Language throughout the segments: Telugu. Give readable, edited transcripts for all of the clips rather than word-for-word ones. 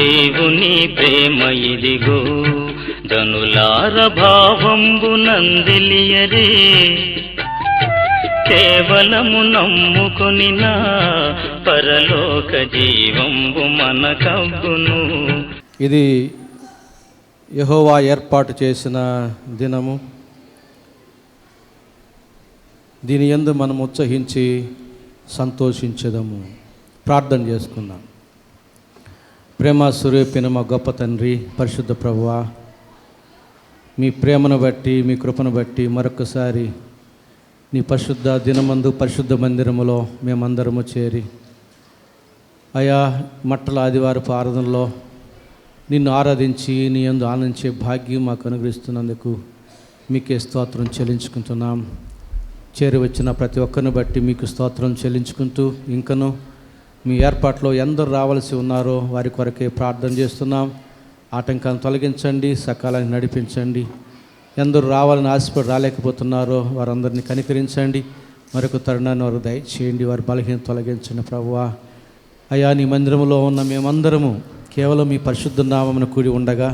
దేవుని ప్రేమ ఇదిగో జనులార భావంబు నందిలియరే కేవలము నమ్ముకొని నా పరలోక జీవంబు మనకవ్వును. ఇది యెహోవా ఏర్పాటు చేసిన దినము. దీని యందు మనం ఉత్సహించి సంతోషించదము. ప్రార్థన చేసుకుందాం. ప్రేమ స్వరూపిన మా గొప్ప తండ్రి, పరిశుద్ధ ప్రభువా, మీ ప్రేమను బట్టి, మీ కృపను బట్టి మరొకసారి నీ పరిశుద్ధ దినమందు పరిశుద్ధ మందిరములో మేమందరము చేరి అయా మట్టల ఆదివారపు ఆరాధనలో నిన్ను ఆరాధించి నీ యందు ఆనందించే భాగ్యం మాకు అనుగ్రహిస్తున్నందుకు మీకే స్తోత్రం చెల్లించుకుంటున్నాం. చేరి వచ్చిన ప్రతి ఒక్కరిని బట్టి మీకు స్తోత్రం చెల్లించుకుంటూ ఇంకను మీ ఏర్పాట్లో ఎందరు రావాల్సి ఉన్నారో వారి కొరకే ప్రార్థన చేస్తున్నాం. ఆటంకాలను తొలగించండి, సకాలాన్ని నడిపించండి. ఎందరు రావాలని ఆశపడి రాలేకపోతున్నారో వారందరినీ కనికరించండి. మరొక తరుణాన్ని వారు దయచేయండి. వారి బలహీన తొలగించండి ప్రభువా. అయా నీ మందిరంలో ఉన్న మేమందరము కేవలం మీ పరిశుద్ధ నామమున కూడి ఉండగా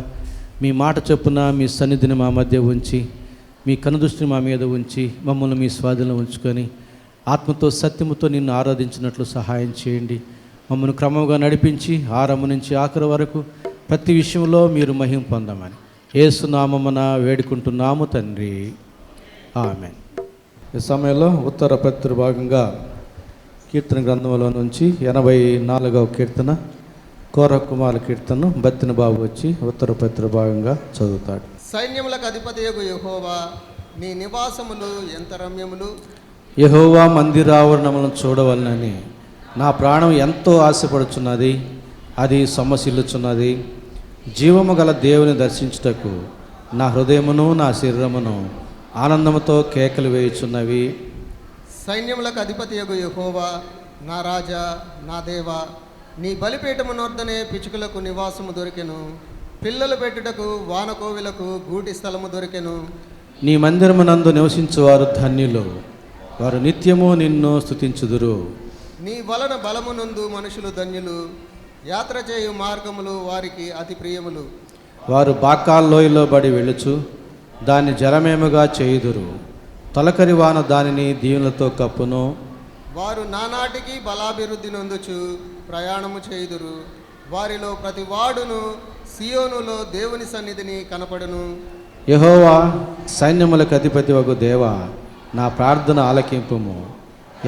మీ మాట చొప్పున మీ సన్నిధిని మా మధ్య ఉంచి మీ కనుదృష్టిని మా మీద ఉంచి మమ్మల్ని మీ స్వాధీనంలో ఉంచుకొని ఆత్మతో సత్యముతో నిన్ను ఆరాధించినట్లు సహాయం చేయండి. మమ్మల్ని క్రమంగా నడిపించి ఆరంభం నుంచి ఆఖరి వరకు ప్రతి విషయంలో మీరు మహిమ పొందమని యేసు నామమున వేడుకుంటున్నాము తండ్రి, ఆమేన్. ఈ సమయంలో ఉత్తర పత్ర భాగంగా కీర్తన గ్రంథంలో నుంచి 84వ కీర్తన కోరహ కుమారుల కీర్తనను బత్తిన బాబు వచ్చి ఉత్తర పత్ర భాగంగా చదువుతాడు. సైన్యములకు అధిపతియగు యెహోవా, నీ నివాసములు ఎంత రమ్యములు. యెహోవా మందిరావరణములను చూడవలనని నా ప్రాణం ఎంతో ఆశపడుచున్నది, అది సొమ్మసిల్లుచున్నది. జీవము గల దేవుని దర్శించుటకు నా హృదయమును నా శరీరమును ఆనందముతో కేకలు వేయుచున్నవి. సైన్యములకు అధిపతియగు యెహోవా, నా రాజా, నా దేవా, నీ బలిపీఠము నొద్దనే పిచుకులకు నివాసము దొరికెను. పిల్లలు పెట్టుటకు వానకోవిలకు గూటి స్థలము దొరికెను. నీ మందిరమునందు నివసించువారు ధన్యులు, వారు నిత్యము నిన్ను స్తుతించుదురు. నీ వలన బలమునందు మనుషులు ధన్యులు, యాత్ర చేయు మార్గములు వారికి అతి ప్రియములు. వారు బాకాల్లోయలో బడి వెళ్ళుచు దాన్ని జలమేముగా చేయుదురు. తొలకరి వాన దానిని దీవులతో కప్పును. వారు నానాటికి బలాభివృద్ధి నొందుచు ప్రయాణము చేయుదురు. వారిలో ప్రతి వాడును సియోనులో దేవుని సన్నిధిని కనపడును. యెహోవా సైన్యములకు అధిపతి వగు దేవా, నా ప్రార్థన ఆలకింపుము.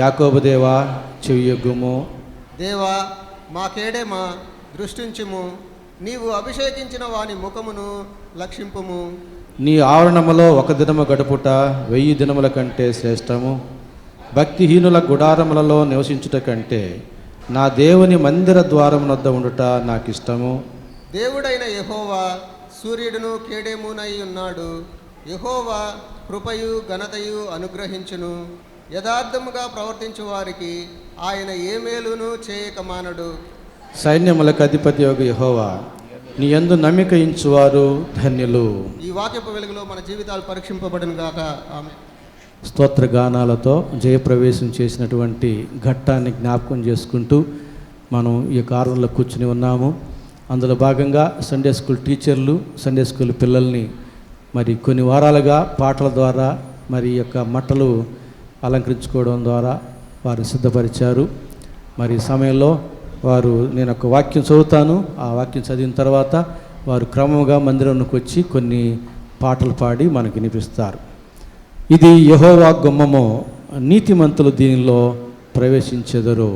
యాకోబు దేవా, చెవియొగ్గుము. దేవా, మా కేడెమా, దృష్టించుము. నీవు అభిషేకించిన వాని ముఖమును లక్షింపుము. నీ ఆవరణములో ఒక దినము గడుపుట 1000 దినముల కంటే శ్రేష్టము. భక్తిహీనుల గుడారములలో నివసించుట కంటే నా దేవుని మందిర ద్వారమునొద్ద ఉండుట నాకు ఇష్టము. దేవుడైన యెహోవా సూర్యుడును కేడెమునై ఉన్నాడు. యెహోవా కృపయు ఘనతయు అనుగ్రహించును. యథార్థముగా ప్రవర్తించు వారికి ఆయన ఏ మేలును చేయక మానడు. సైన్యములకు అధిపతి యొగు యెహోవా, నీ యందు నమ్మిక ఇంచువారు ధన్యులు. ఈ వాక్యపు వెలుగులో మన జీవితాలు పరీక్షింపబడును గాక. ఆమేన్. స్తోత్ర గానాలతో జయప్రవేశం చేసినటువంటి ఘట్టాన్ని జ్ఞాపకం చేసుకుంటూ మనం ఈ కారులో కూర్చుని ఉన్నాము. అందులో భాగంగా సండే స్కూల్ టీచర్లు సండే స్కూల్ పిల్లల్ని మరి కొన్ని వారాలుగా పాటల ద్వారా మరి ఈ యొక్క మట్టలు అలంకరించుకోవడం ద్వారా వారు సిద్ధపరిచారు. మరి ఈ సమయంలో నేను ఒక వాక్యం చదువుతాను. ఆ వాక్యం చదివిన తర్వాత వారు క్రమంగా మందిరంలోకి వచ్చి కొన్ని పాటలు పాడి మనకు వినిపిస్తారు. ఇది యెహోవా గుమ్మము, నీతిమంతులు దీనిలో ప్రవేశించెదరు.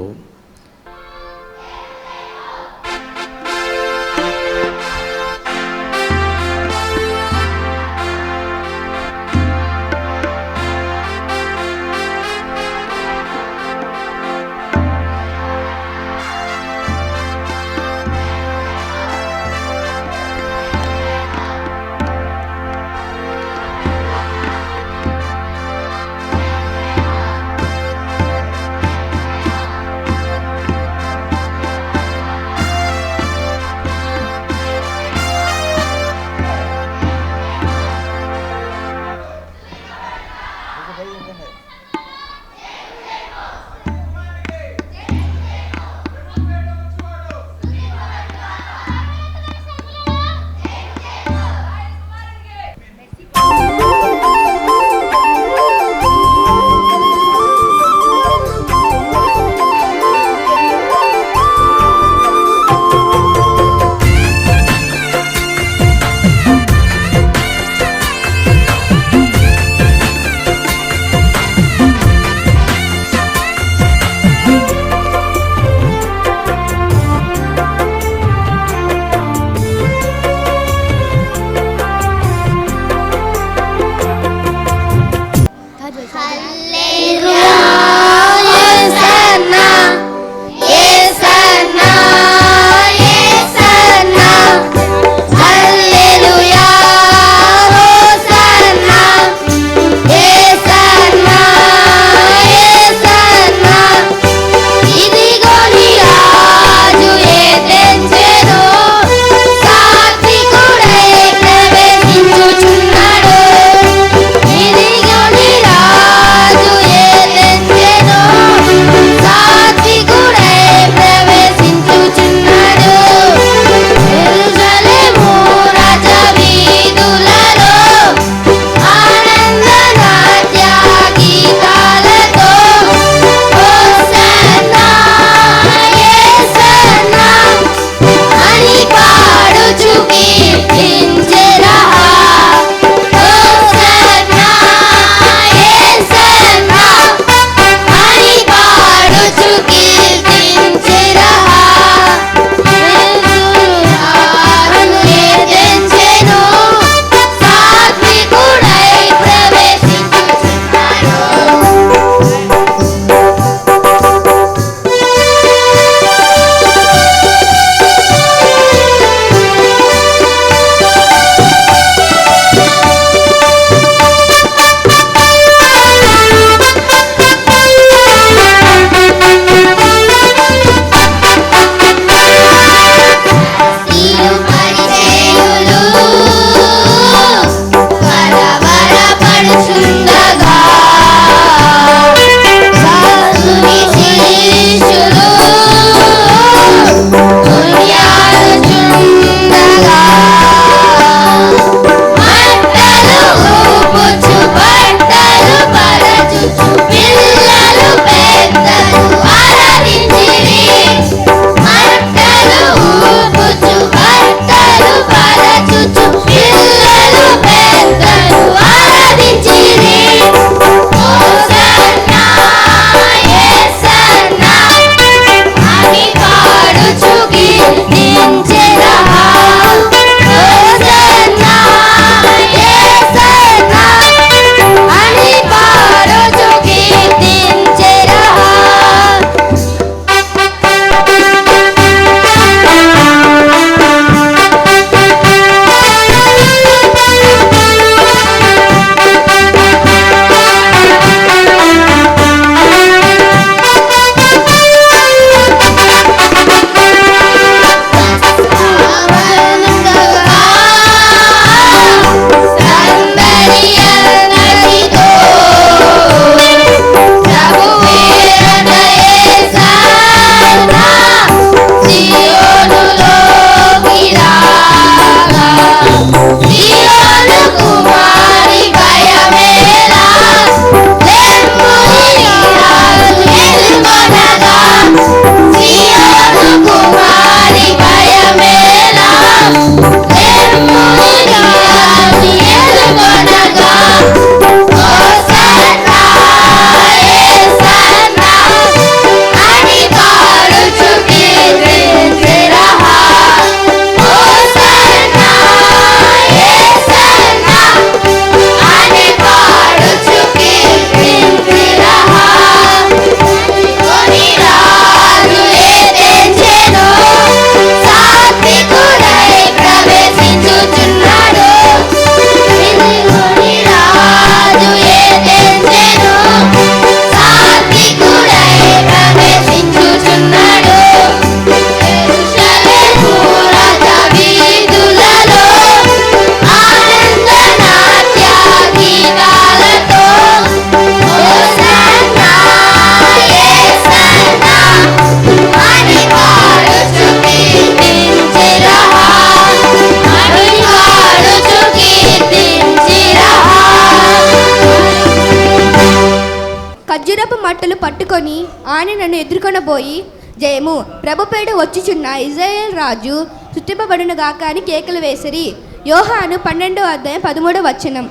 పట్టుకొని ఆయన నన్ను ఎదుర్కొనబోయి, జయము ప్రభుపేట వచ్చుచున్న ఇజ్రాయేల్ రాజు స్తుతింపబడును గాక అని కేకలు వేసిరి. యోహాను 12:13.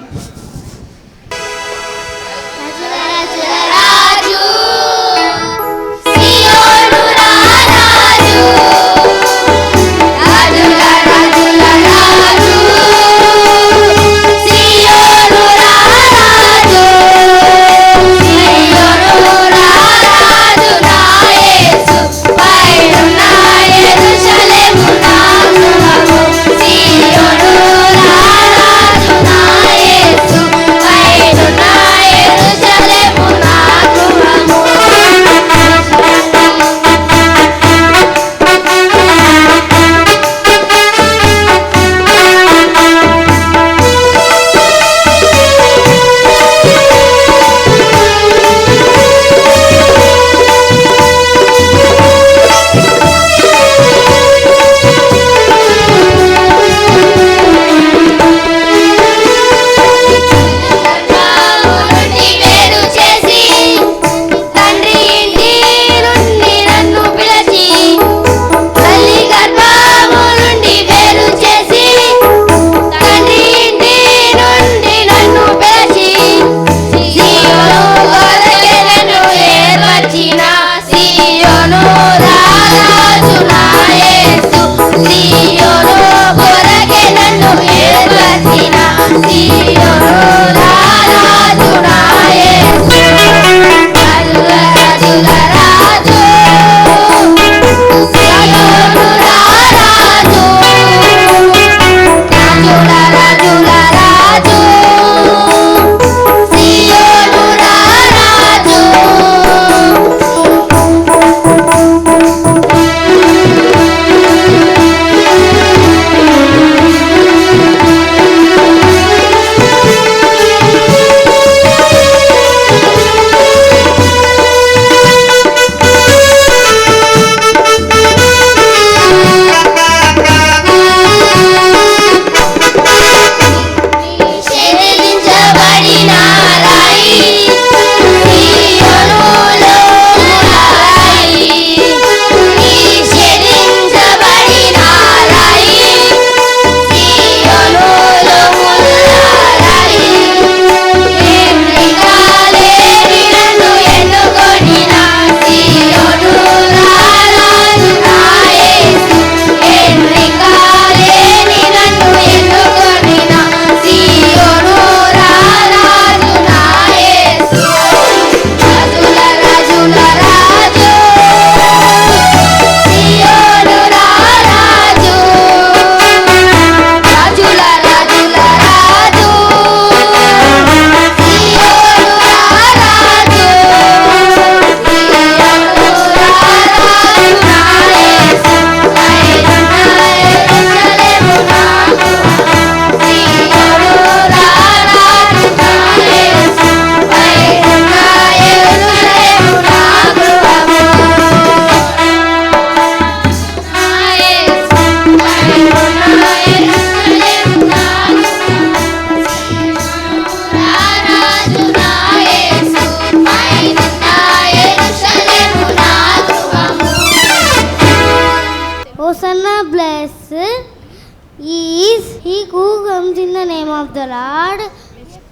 is he who comes in the name of the Lord.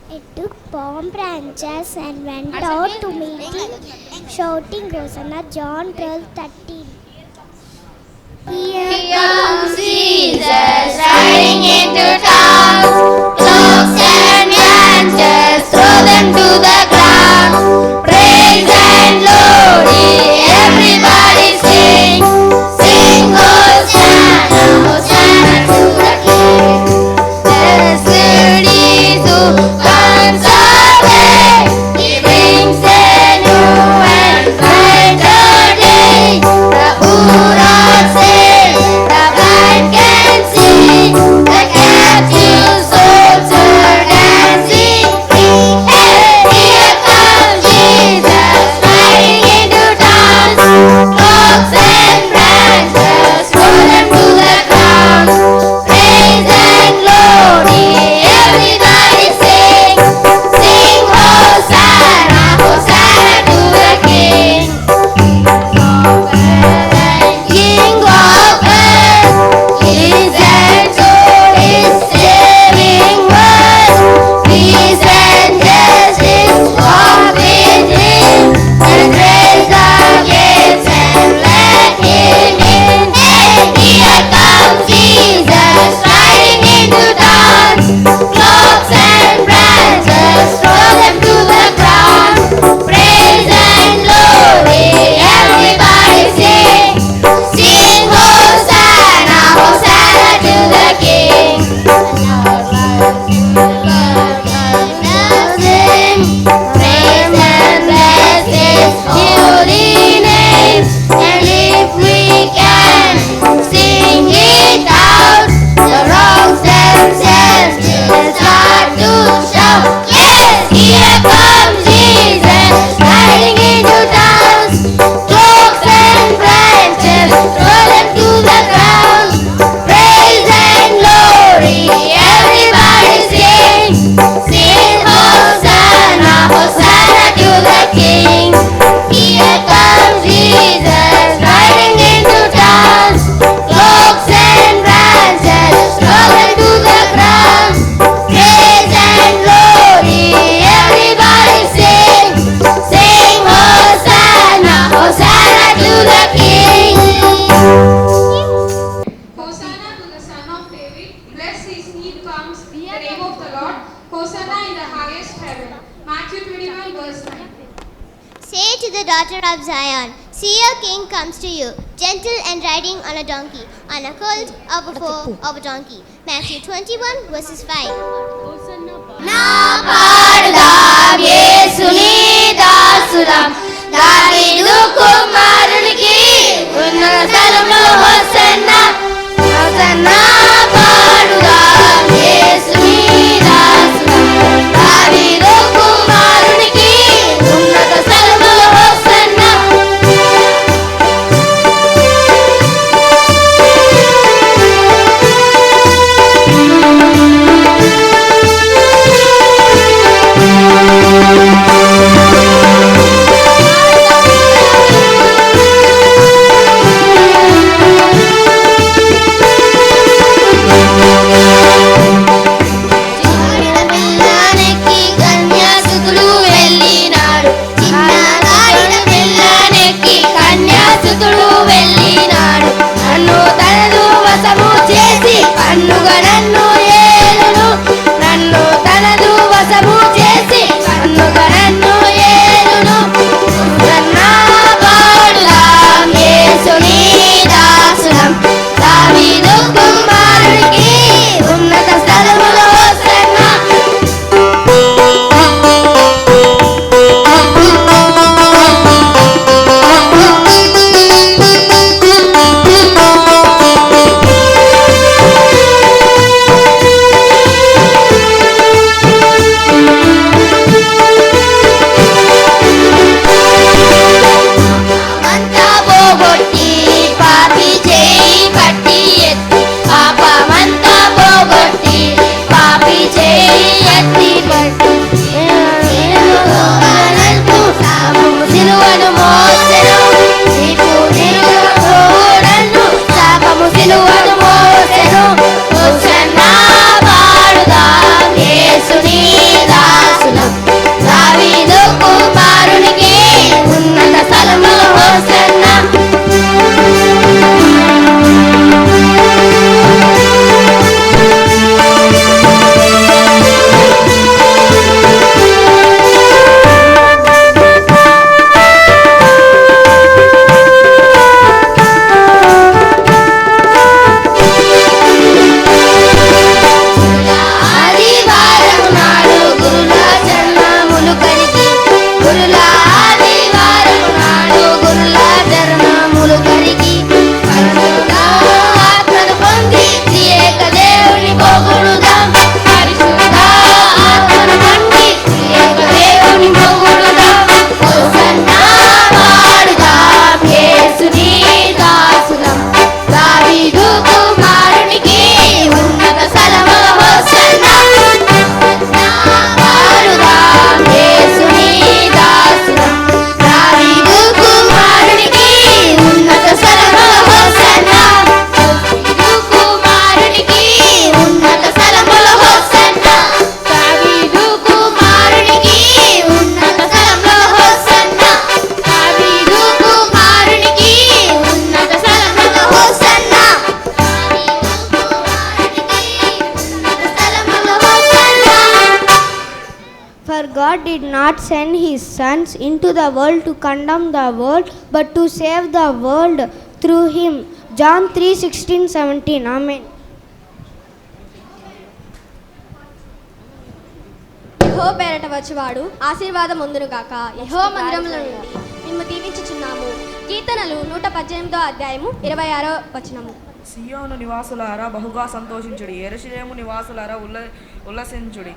It took palm branches and went out to meet him, shouting, Hosanna. John 12:13. Here comes Jesus riding into town. Cloaks and branches, throw them to the ground. Praise and glory, everybody sing. Sing Hosanna, Hosanna to the King. Blessed is who comes our way. He brings a new and brighter day. The poor are saved, the blind can see, the comes the name of the Lord. Hosanna in the highest heaven. Matthew 21 verse 9. Say to the daughter of Zion, see your king comes to you, gentle and riding on a donkey, on a colt of a foal of a donkey. Matthew 21 verses 5. నా పాడుదాం యేసుని దాసులం, దావీదు కుమారునికి ఉన్నత స్థలములో హోసన్నా, హోసన్నా పాడుదాం యేసుని దాసులం, దావీదు కుమారునికి ఉన్నత స్థలములో hosanna. God did not send his sons into the world to condemn the world, but to save the world through him. John 3:16-17. Amen. యెహోవా పేరట వచ్చువాడు ఆశీర్వాదం పొందును గాక. యెహోవా మందిరములో నుండి మేము దీవించుచున్నాము. కీర్తనలు 118వ అధ్యాయము 26వ వచనము. సియోను నివాసులారా బహుగా సంతోషించుడి, యెరూషలేము నివాసులారా ఉల్లసించుడి.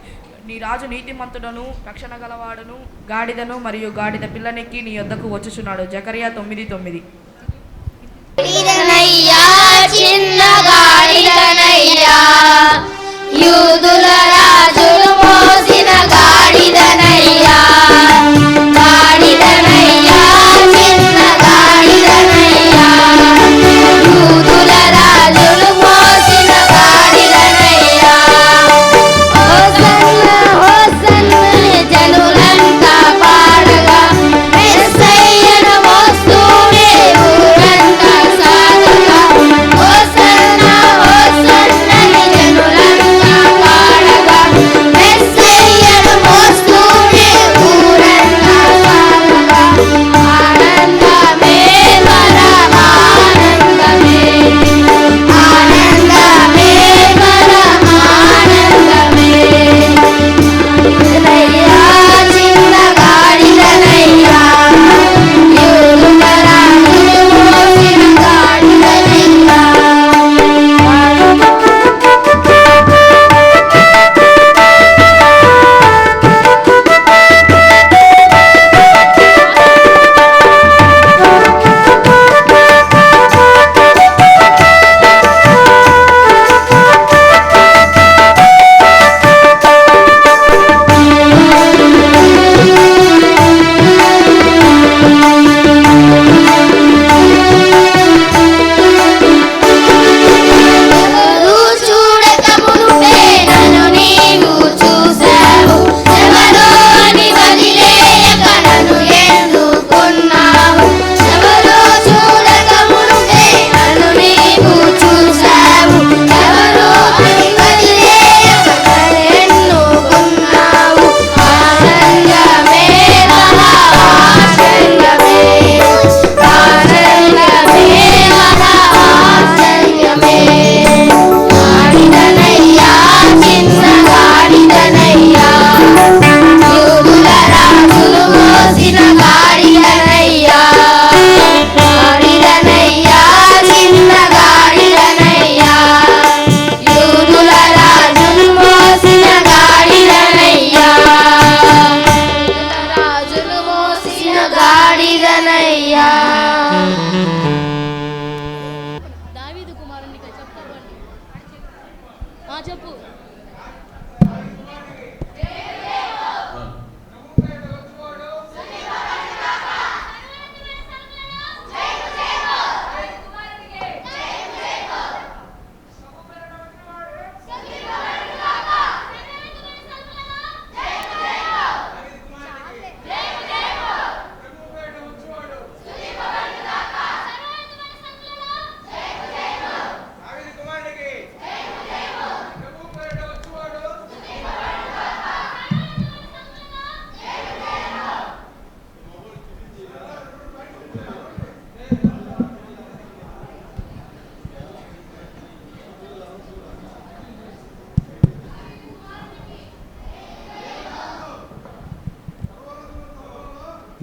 నీ రాజు నీతిమంతుడను రక్షణ గలవాడును గాడిదను మరియు గాడిద పిల్లనెక్కి నీ యొద్దకు వచ్చుచున్నాడు. జకరియా 9:9. చిన్న గాడిదనయ్యా, యూదుల రాజులు మోసిన గాడిదనయ్యా, గాడిదనయ్యా, చిన్న గాడిదనయ్యా, యూదుల రాజులు మోసిన గాడిదనయ్యా. హోసన్న హోసన్న జనులంతా పాడగా, యేసయ్యను మోస్తూనే ఊరంతా సాగగా. హోసన్న హోసన్న జనులంతా పాడగా,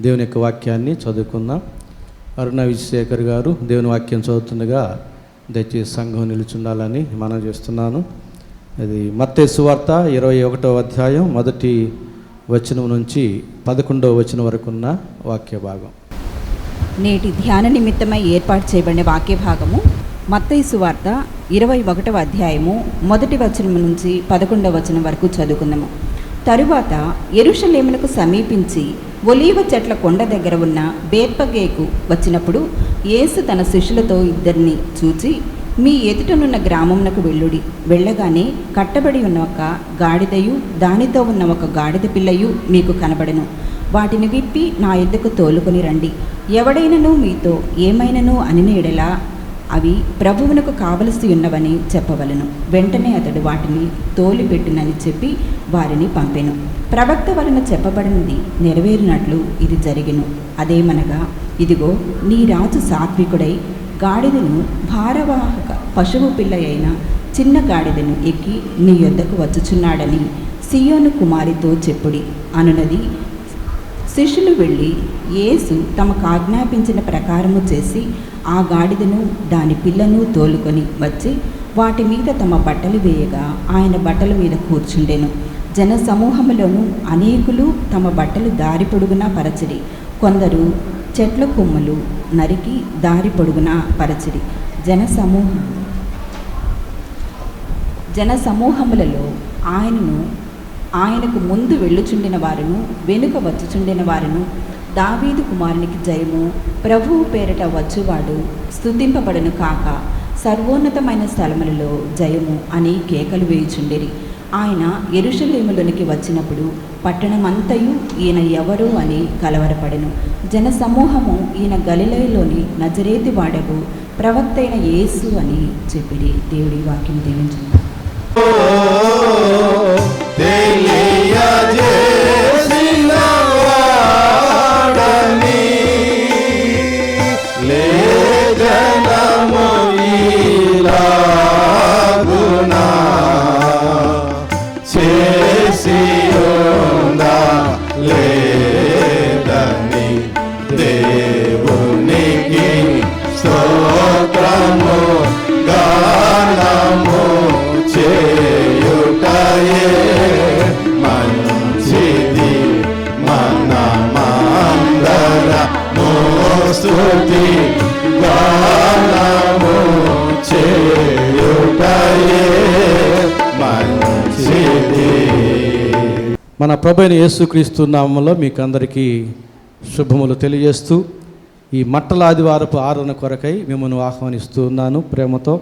దేవుని యొక్క వాక్యాన్ని చదువుకుందాం. అరుణ విజయశేఖర్ గారు దేవుని వాక్యం చదువుతుండగా దయచేసి సంఘం నిలుచుండాలని మనం చేస్తున్నాను. అది మత్తయి సువార్త 21వ అధ్యాయం 1వ వచనం నుంచి 11వ వచనం వరకు ఉన్న వాక్య భాగం. నేటి ధ్యాన నిమిత్తమై ఏర్పాటు చేయబడిన వాక్య భాగము మత్తయి సువార్త 21వ అధ్యాయము 1వ వచనం నుంచి 11వ వచనం వరకు చదువుకుందాము. తరువాత యెరూషలేమునకు సమీపించి ఒలీవ చెట్ల కొండ దగ్గర ఉన్న బేత్పగేకు వచ్చినప్పుడు యేసు తన శిష్యులతో ఇద్దరిని చూచి, మీ ఎదుటనున్న గ్రామమునకు వెళ్ళుడి. వెళ్ళగానే కట్టబడి ఉన్న ఒక గాడిదయు దానితో ఉన్న ఒక గాడిద పిల్లయు మీకు కనబడెను. వాటిని విప్పి నా యొద్దకు తోలుకొని రండి. ఎవడైనను మీతో ఏమైనను అనిన యెడల అవి ప్రభువునకు కావలసి ఉన్నవని చెప్పవలను. వెంటనే అతడు వాటిని తోలిపెట్టునని చెప్పి వారిని పంపెను. ప్రవక్త వలన చెప్పబడినది నెరవేరినట్లు ఇది జరిగెను. అదేమనగా, ఇదిగో నీ రాజు సాత్వికుడై గాడిదను భారవాహక పశువు పిల్ల అయిన చిన్న గాడిదను ఎక్కి నీ యొద్దకు వచ్చుచున్నాడని సియోను కుమారితో చెప్పుడి అనునది. శిష్యులు వెళ్ళి యేసు తమకు ఆజ్ఞాపించిన ప్రకారము చేసి ఆ గాడిదను దాని పిల్లను తోలుకొని వచ్చి వాటి మీద తమ బట్టలు వేయగా ఆయన బట్టల మీద కూర్చుండెను. జన సమూహములోను అనేకులు తమ బట్టలు దారి పొడుగునా పరచిరి. కొందరు చెట్ల కొమ్మలు నరికి దారి పొడుగునా పరచిరి. జన సమూహములలో ఆయనకు ముందు వెళ్ళుచుండిన వారును వెనుక వచ్చుచుండిన వారును, దావీదు కుమారునికి జయము, ప్రభువు పేరిట వచ్చువాడు స్తుతింపబడును కాక, సర్వోన్నతమైన స్థలములలో జయము అని కేకలు వేయుచుండిరి. ఆయన యెరూషలేములోనికి వచ్చినప్పుడు పట్టణమంతయు ఈయన ఎవరు అని కలవరపడెను. జన సమూహము ఈయన గలిలయలోని నజరేతి వాడగు ప్రవక్త అయిన యేసు అని చెప్పిరి. దేవుడి వాక్యం దీవించును. మన ప్రభువైన యేసుక్రీస్తు నామములో మీకు అందరికీ శుభములు తెలియజేస్తూ ఈ మట్టల ఆదివారపు ఆరాధన కొరకై మిమ్మల్ని ఆహ్వానిస్తూ ఉన్నాను ప్రేమతో.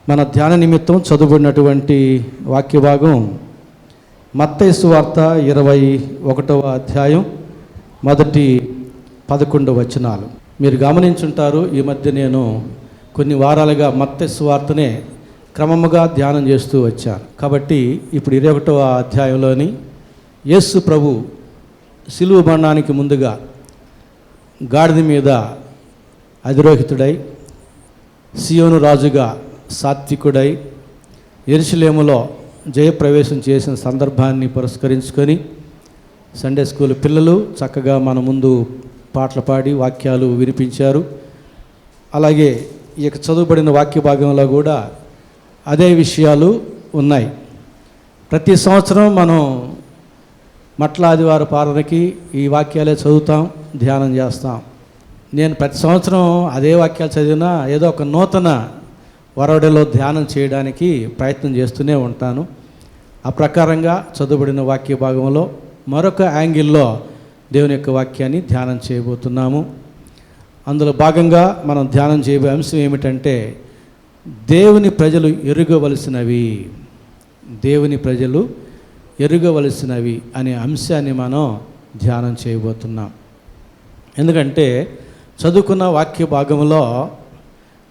మన ధ్యాన నిమిత్తం చదువుబడినటువంటి వాక్య భాగం మత్తయి సువార్త 21వ అధ్యాయం 1-11 వచనాలు. మీరు గమనించుంటారు, ఈ మధ్య నేను కొన్ని వారాలుగా మత్తయి సువార్తనే క్రమముగా ధ్యానం చేస్తూ వచ్చాను. కాబట్టి ఇప్పుడు 21వ అధ్యాయంలోని యేసు ప్రభు సిలువ మరణానికి ముందుగా గాడిద మీద అధిరోహితుడై, సియోను రాజుగా సాత్వికుడై యెరూషలేములో జయప్రవేశం చేసిన సందర్భాన్ని పురస్కరించుకొని సండే స్కూల్ పిల్లలు చక్కగా మన ముందు పాటలు పాడి వాక్యాలు వినిపించారు. అలాగే ఈ యొక్క చదువుబడిన వాక్య భాగంలో కూడా అదే విషయాలు ఉన్నాయి. ప్రతి సంవత్సరం మనం మట్ల ఆదివారం ఆరాధనకి ఈ వాక్యాలే చదువుతాం, ధ్యానం చేస్తాం. నేను ప్రతి సంవత్సరం అదే వాక్యాలు చదివినా ఏదో ఒక నూతన వరవడిలో ధ్యానం చేయడానికి ప్రయత్నం చేస్తూనే ఉంటాను. ఆ ప్రకారంగా చదువుబడిన వాక్య భాగంలో మరొక యాంగిల్లో దేవుని యొక్క వాక్యాన్ని ధ్యానం చేయబోతున్నాము. అందులో భాగంగా మనం ధ్యానం చేయబోయే అంశం ఏమిటంటే, దేవుని ప్రజలు ఎరుగవలసినవి, దేవుని ప్రజలు ఎరుగవలసినవి అనే అంశాన్ని మనం ధ్యానం చేయబోతున్నాం. ఎందుకంటే చదువుకున్న వాక్య భాగంలో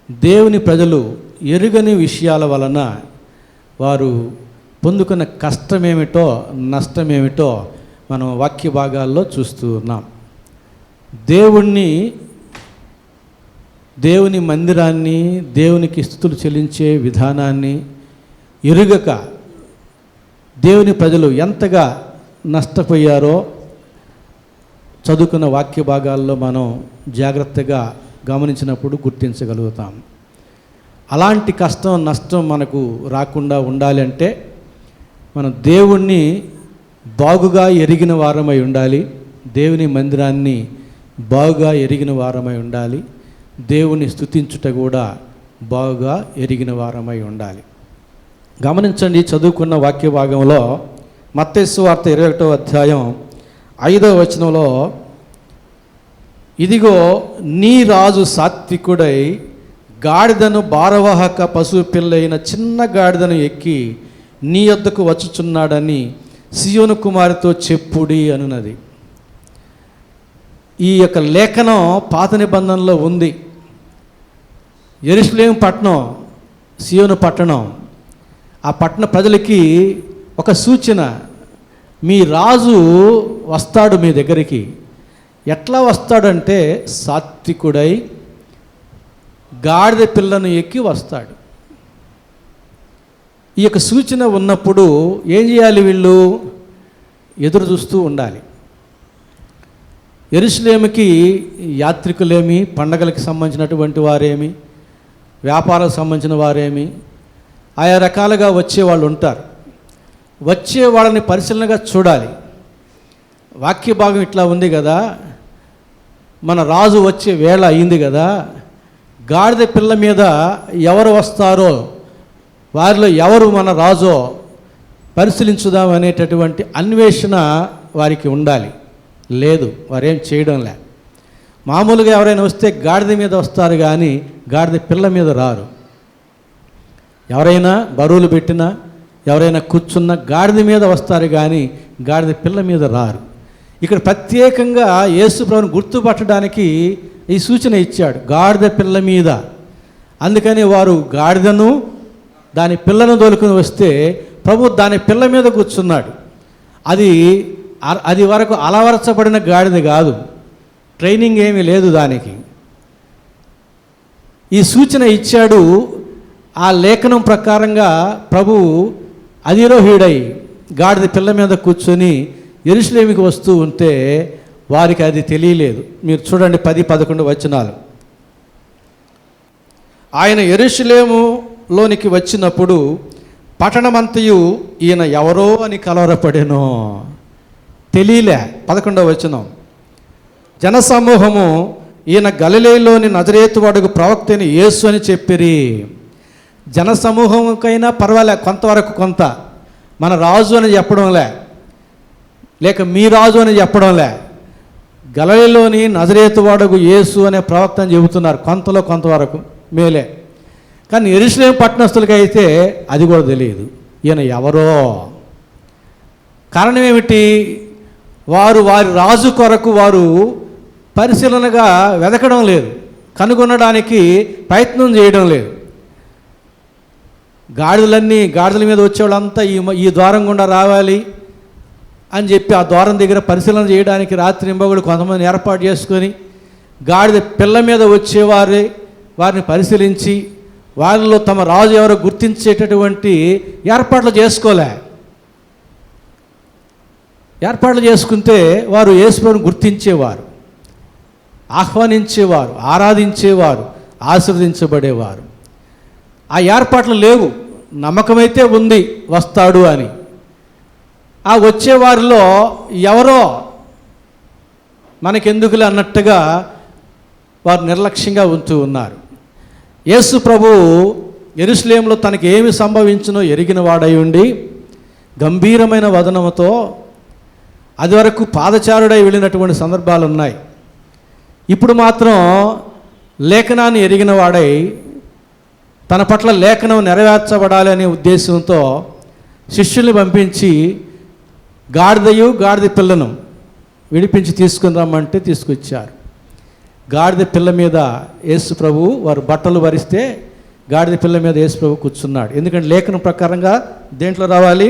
దేవుని ప్రజలు ఎరుగని విషయాల వలన వారు పొందుకున్న కష్టమేమిటో నష్టమేమిటో మనం వాక్య భాగాల్లో చూస్తూ ఉన్నాం. దేవుని మందిరాన్ని, దేవునికి స్తుతులు చెల్లించే విధానాన్ని ఎరుగక దేవుని ప్రజలు ఎంతగా నష్టపోయారో చదువుకున్న వాక్య భాగాల్లో మనం జాగ్రత్తగా గమనించినప్పుడు గుర్తించగలుగుతాం. అలాంటి కష్టం నష్టం మనకు రాకుండా ఉండాలి అంటే మనం దేవుణ్ణి బాగుగా ఎరిగిన వారమై ఉండాలి, దేవుని మందిరాన్ని బాగుగా ఎరిగిన వారమై ఉండాలి, దేవుని స్తుతించుట కూడా బాగుగా ఎరిగిన వారమై ఉండాలి. గమనించండి, చదువుకున్న వాక్య భాగంలో మత్తయి సువార్త 21వ అధ్యాయం 5వ వచనంలో, ఇదిగో నీ రాజు సాత్వికుడై గాడిదను భారవాహక పశువు పిల్లైన చిన్న గాడిదను ఎక్కి నీ యొద్దకు వచ్చుచున్నాడని సియోను కుమారితో చెప్పుడి అనున్నది. ఈ యొక్క లేఖనం పాత నిబంధనలో ఉంది. యెరూషలేము పట్టణం, సియోను పట్టణం, ఆ పట్టణ ప్రజలకి ఒక సూచన, మీ రాజు వస్తాడు మీ దగ్గరికి. ఎట్లా వస్తాడంటే సాత్వికుడై గాడిద పిల్లను ఎక్కి వస్తాడు. ఈ యొక్క సూచన ఉన్నప్పుడు ఏం చేయాలి? వీళ్ళు ఎదురు చూస్తూ ఉండాలి. యెరూషలేముకి యాత్రికులేమి, పండగలకు సంబంధించినటువంటి వారేమి, వ్యాపారాలకు సంబంధించిన వారేమి, ఆయా రకాలుగా వచ్చేవాళ్ళు ఉంటారు. వచ్చే వాళ్ళని పరిశీలనగా చూడాలి. వాక్య భాగం ఇట్లా ఉంది కదా, మన రాజు వచ్చే వేళ అయింది కదా, గాడిద పిల్ల మీద ఎవరు వస్తారో, వారిలో ఎవరు మన రాజో పరిశీలించుదాం అనేటటువంటి అన్వేషణ వారికి ఉండాలి. లేదు, వారేం చేయడం లే. మామూలుగా ఎవరైనా వస్తే గాడిద మీద వస్తారు కానీ గాడిద పిల్ల మీద రారు. ఎవరైనా బరువులు పెట్టినా, ఎవరైనా కూర్చున్నా గాడిద మీద వస్తారు కానీ గాడిద పిల్ల మీద రారు. ఇక్కడ ప్రత్యేకంగా యేసు ప్రభువును గుర్తుపట్టడానికి ఈ సూచన ఇచ్చాడు, గాడిద పిల్ల మీద. అందుకని వారు గాడిదను దాని పిల్లను దొలుకుని వస్తే ప్రభు దాని పిల్ల మీద కూర్చున్నాడు. అది వరకు అలవరచబడిన గాడిద కాదు, ట్రైనింగ్ ఏమీ లేదు దానికి. ఈ సూచన ఇచ్చాడు. ఆ లేఖనం ప్రకారంగా ప్రభువు అధిరోహుడై గాడిద పిల్ల మీద కూర్చొని యెరూషలేముకి వస్తూ ఉంటే వారికి అది తెలియలేదు. మీరు చూడండి 10-11 వచనాలు. ఆయన యెరూషలేములోనికి వచ్చినప్పుడు పట్టణమంతయు ఈయన ఎవరో అని కలవరపడెను. తెలియలే. 11వ వచనం, జనసమూహము ఈయన గలిలయలోని నజరేతువాడుగు ప్రవక్త అయిన యేసు అని చెప్పిరి. జనసమూహంకైనా పర్వాలే, కొంతవరకు కొంత. మన రాజు అని చెప్పడంలే, లేక మీ రాజు అని చెప్పడంలే, గలిలయలోని నజరేతువాడుగు యేసు అనే ప్రవక్త అని చెబుతున్నారు. కొంతలో కొంతవరకు మేలే. కానీ యెరూషలేము పట్టణస్థులకి అయితే అది కూడా తెలియదు, ఈయన ఎవరో. కారణం ఏమిటి? వారి రాజు కొరకు వారు పరిశీలనగా వెతకడం లేదు, కనుగొనడానికి ప్రయత్నం చేయడం లేదు. గాడిదల మీద వచ్చేవాళ్ళంతా ఈ ద్వారం గుండా రావాలి అని చెప్పి ఆ ద్వారం దగ్గర పరిశీలన చేయడానికి రాత్రింబగళ్ళు కొంతమంది ఏర్పాటు చేసుకొని గాడిద పిల్ల మీద వారిని పరిశీలించి వారిలో తమ రాజు ఎవరో గుర్తించేటటువంటి ఏర్పాట్లు చేసుకుంటే వారు యేసుప్రభువును గుర్తించేవారు, ఆహ్వానించేవారు, ఆరాధించేవారు, ఆశీర్వదించబడేవారు. ఆ ఏర్పాట్లు లేవు. నమ్మకమైతే ఉంది వస్తాడు అని. ఆ వచ్చేవారిలో ఎవరో మనకెందుకులే అన్నట్టుగా వారు నిర్లక్ష్యంగా ఉంటూ ఉన్నారు. యేసు ప్రభువు యెరూషలేములో తనకి ఏమి సంభవించునో ఎరిగిన వాడై ఉండి గంభీరమైన వదనముతో అది వరకు పాదచారుడై వెళ్ళినటువంటి సందర్భాలు ఉన్నాయి. ఇప్పుడు మాత్రం లేఖనాన్ని ఎరిగిన వాడై తన పట్ల లేఖనం నెరవేర్చబడాలి అనే ఉద్దేశంతో శిష్యుల్ని పంపించి గాడిద పిల్లను విడిపించి తీసుకుని రమ్మంటే తీసుకొచ్చారు. గాడిద పిల్ల మీద యేసు ప్రభు, వారు బట్టలు భరిస్తే గాడిద పిల్ల మీద యేసు ప్రభు కూర్చున్నాడు. ఎందుకంటే లేఖనం ప్రకారంగా దేంట్లో రావాలి?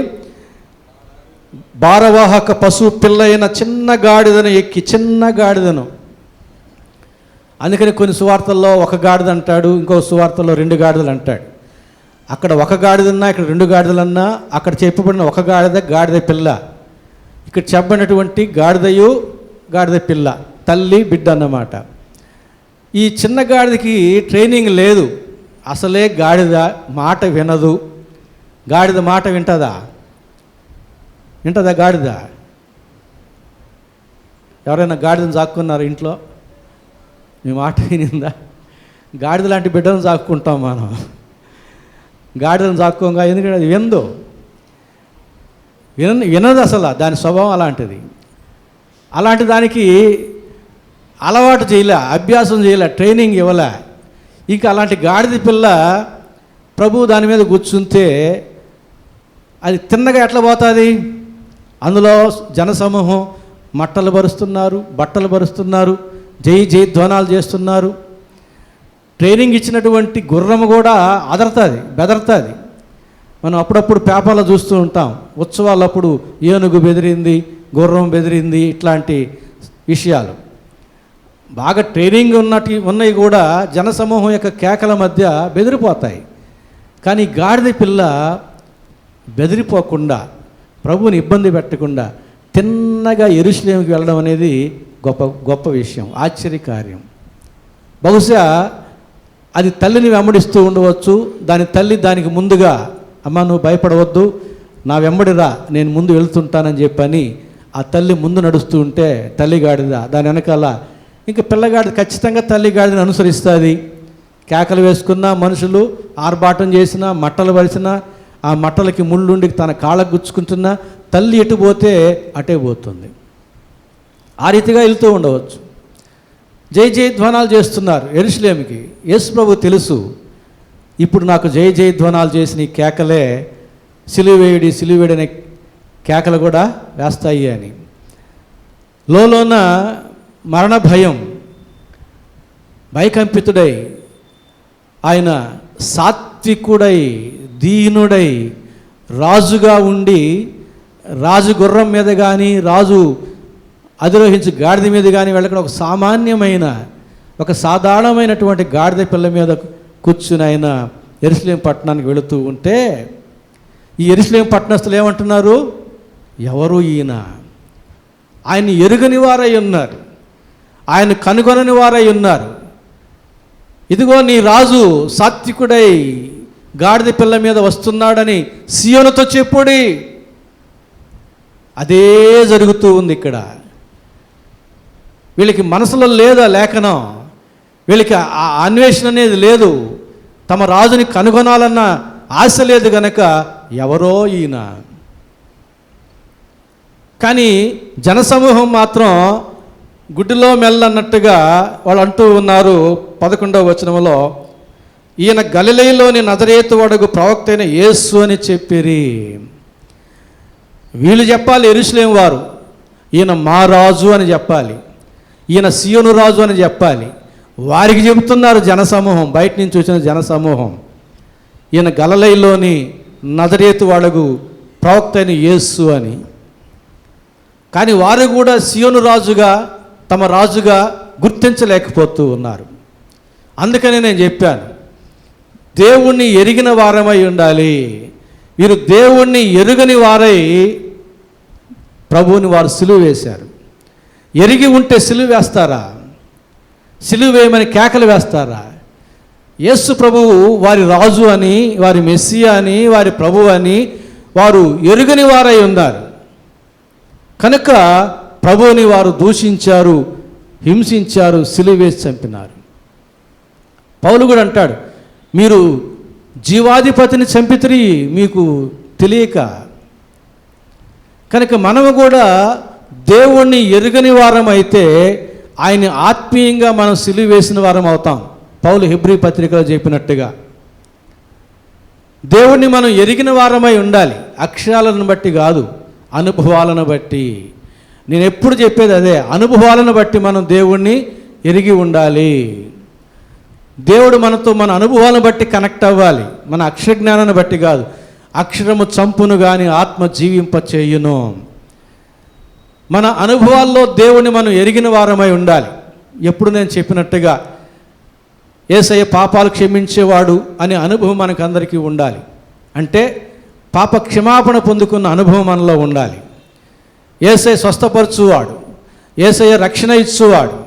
భారవాహక పశువు పిల్ల అయిన చిన్న గాడిదను ఎక్కి, చిన్న గాడిదను. అందుకని కొన్ని సువార్తల్లో ఒక గాడిద అంటాడు, ఇంకో సువార్తల్లో 2 గాడిదలు అంటాడు. అక్కడ ఒక గాడిదన్నా, ఇక్కడ 2 గాడిదలన్నా, అక్కడ చెప్పబడిన ఒక గాడిద పిల్ల, ఇక్కడ చెప్పబడినటువంటి గాడిద పిల్ల, తల్లి బిడ్డ అన్నమాట. ఈ చిన్న గాడిదకి ట్రైనింగ్ లేదు, అసలే గాడిద మాట వినదు. గాడిద మాట వింటుందా? గాడిద? ఎవరైనా గాడిదను సాక్కున్నారా ఇంట్లో? మీ మాట వినిందా? గాడిద లాంటి బిడ్డను సాక్కుంటాం మనం. గాడిదను సాక్కోగా, ఎందుకంటే అది వినదు అసలు, దాని స్వభావం అలాంటిది. అలాంటి దానికి అలవాటు చేయలే, అభ్యాసం చేయలే, ట్రైనింగ్ ఇవ్వలే. ఇక అలాంటి గాడిద పిల్ల ప్రభు దాని మీద కూర్చుంటే అది తిన్నగా ఎట్లా పోతుంది? అందులో జనసమూహం మట్టలు పరుస్తున్నారు, బట్టలు పరుస్తున్నారు, జై జై ధ్వానాలు చేస్తున్నారు. ట్రైనింగ్ ఇచ్చినటువంటి గుర్రం కూడా అదరుతుంది, బెదరుతుంది. మనం అప్పుడప్పుడు పేపర్లో చూస్తూ ఉంటాం, ఉత్సవాలప్పుడు ఏనుగు బెదిరింది, గుర్రం బెదిరింది, ఇట్లాంటి విషయాలు. బాగా ట్రైనింగ్ ఉన్నవి కూడా జనసమూహం యొక్క కేకల మధ్య బెదిరిపోతాయి. కానీ గాడిద పిల్ల బెదిరిపోకుండా, ప్రభువుని ఇబ్బంది పెట్టకుండా తిన్నగా యెరూషలేముకి వెళ్ళడం అనేది గొప్ప విషయం, ఆశ్చర్యకార్యం. బహుశా అది తల్లిని వెంబడిస్తూ ఉండవచ్చు. దాని తల్లి దానికి ముందుగా, అమ్మ నువ్వు భయపడవద్దు, నా వెంబడిరా, నేను ముందు వెళ్తుంటానని చెప్పని ఆ తల్లి ముందు నడుస్తూ ఉంటే తల్లి గాడిద దాని వెనకాల ఇంకా పిల్లగాడిద ఖచ్చితంగా తల్లి గాడిదని అనుసరిస్తుంది. కేకలు వేసుకున్నా, మనుషులు ఆర్భాటం చేసినా, మట్టలు పరిచినా, ఆ మట్టలకి ముళ్ళుండి తన కాళ్ళకు గుచ్చుకుంటున్నా తల్లి ఎటు పోతే అటే పోతుంది. ఆ రీతిగా వెళ్తూ ఉండవచ్చు. జై జై ధ్వానాలు చేస్తున్నారు యెరూషలేముకి. యేసు ప్రభు తెలుసు, ఇప్పుడు నాకు జై జై ధ్వానాలు చేసిన ఈ కేకలే సిలువేయుడి సిలువేయుడి అనే కేకలు కూడా వేస్తాయి అని. లోన మరణ భయం, భయకంపితుడై, ఆయన సాత్వికుడై, దీనుడై, రాజుగా ఉండి, రాజు గుర్రం మీద కానీ, రాజు అధిరోహించి గాడిద మీద కానీ వెళ్ళకుండా ఒక సామాన్యమైన, ఒక సాధారణమైనటువంటి గాడిద పిల్ల మీద కూర్చుని ఆయన యెరూషలేం పట్టణానికి వెళుతూ ఉంటే ఈ యెరూషలేం పట్టణస్థులు ఏమంటున్నారు? ఎవరు ఈయన? ఆయన ఎరుగని వారై ఉన్నారు, ఆయన కనుగొనని వారై ఉన్నారు. ఇదిగో నీ రాజు సాత్వికుడై గాడిద పిల్ల మీద వస్తున్నాడని సీయోనుతో చెప్పుడి. అదే జరుగుతూ ఉంది ఇక్కడ. వీళ్ళకి మనసులో లేదా లేఖనం, వీళ్ళకి ఆ అన్వేషణ అనేది లేదు, తమ రాజుని కనుగొనాలన్న ఆశ లేదు గనక ఎవరో ఈయన. కానీ జనసమూహం మాత్రం గుడ్డిలో మెల్లన్నట్టుగా వాళ్ళు అంటూ ఉన్నారు. 11వ వచనంలో, ఈయన గలిలయలోని నజరేతు వాడగు ప్రవక్త అయిన యేసు అని చెప్పిరి. వీళ్ళు చెప్పాలి, యెరూషలేం వారు, ఈయన మా రాజు అని చెప్పాలి, ఈయన సీయోను రాజు అని చెప్పాలి. వారికి చెబుతున్నారు జనసమూహం, బయట నుంచి వచ్చిన జనసమూహం, ఈయన గలిలయలోని నజరేతు వాడగు ప్రవక్త అయిన యేసు అని. కానీ వారు కూడా సీయోను రాజుగా, తమ రాజుగా గుర్తించలేకపోతూ ఉన్నారు. అందుకనే నేను చెప్పాను, దేవుణ్ణి ఎరిగిన వారమై ఉండాలి. వీరు దేవుణ్ణి ఎరుగని వారై ప్రభువుని వారు సిలువ వేశారు. ఎరిగి ఉంటే సిలువ వేస్తారా? సిలువ వేయమని కేకలు వేస్తారా? యేసు ప్రభువు వారి రాజు అని, వారి మెస్సియా అని, వారి ప్రభువు అని వారు ఎరుగని వారై ఉన్నారు కనుక ప్రభువుని వారు దూషించారు, హింసించారు, సిలువ వేసి చంపినారు. పౌలు కూడా అంటాడు, మీరు జీవాధిపతిని చంపితిరి మీకు తెలియక. కనుక మనము కూడా దేవుణ్ణి ఎరుగని వారం అయితే ఆయన్ని ఆత్మీయంగా మనం సిలువ వేసిన వారం అవుతాం. పౌలు హెబ్రీ పత్రికలో చెప్పినట్టుగా దేవుణ్ణి మనం ఎరిగిన వారమై ఉండాలి. అక్షరాలను బట్టి కాదు, అనుభవాలను బట్టి. నేను ఎప్పుడు చెప్పేది అదే, అనుభవాలను బట్టి మనం దేవుణ్ణి ఎరిగి ఉండాలి. దేవుడు మనతో మన అనుభవాలను బట్టి కనెక్ట్ అవ్వాలి, మన అక్షర జ్ఞానాన్ని బట్టి కాదు. అక్షరము చంపును కానీ ఆత్మ జీవింప చేయును. మన అనుభవాల్లో దేవుణ్ణి మనం ఎరిగిన వారమై ఉండాలి. ఎప్పుడు నేను చెప్పినట్టుగా యేసయ్య పాపాలు క్షమించేవాడు అనే అనుభవం మనకు అందరికీ ఉండాలి. అంటే పాప క్షమాపణ పొందుకున్న అనుభవం మనలో ఉండాలి. యేసయ్య స్వస్థపరచువాడు, యేసయ్య రక్షణ ఇచ్చువాడు,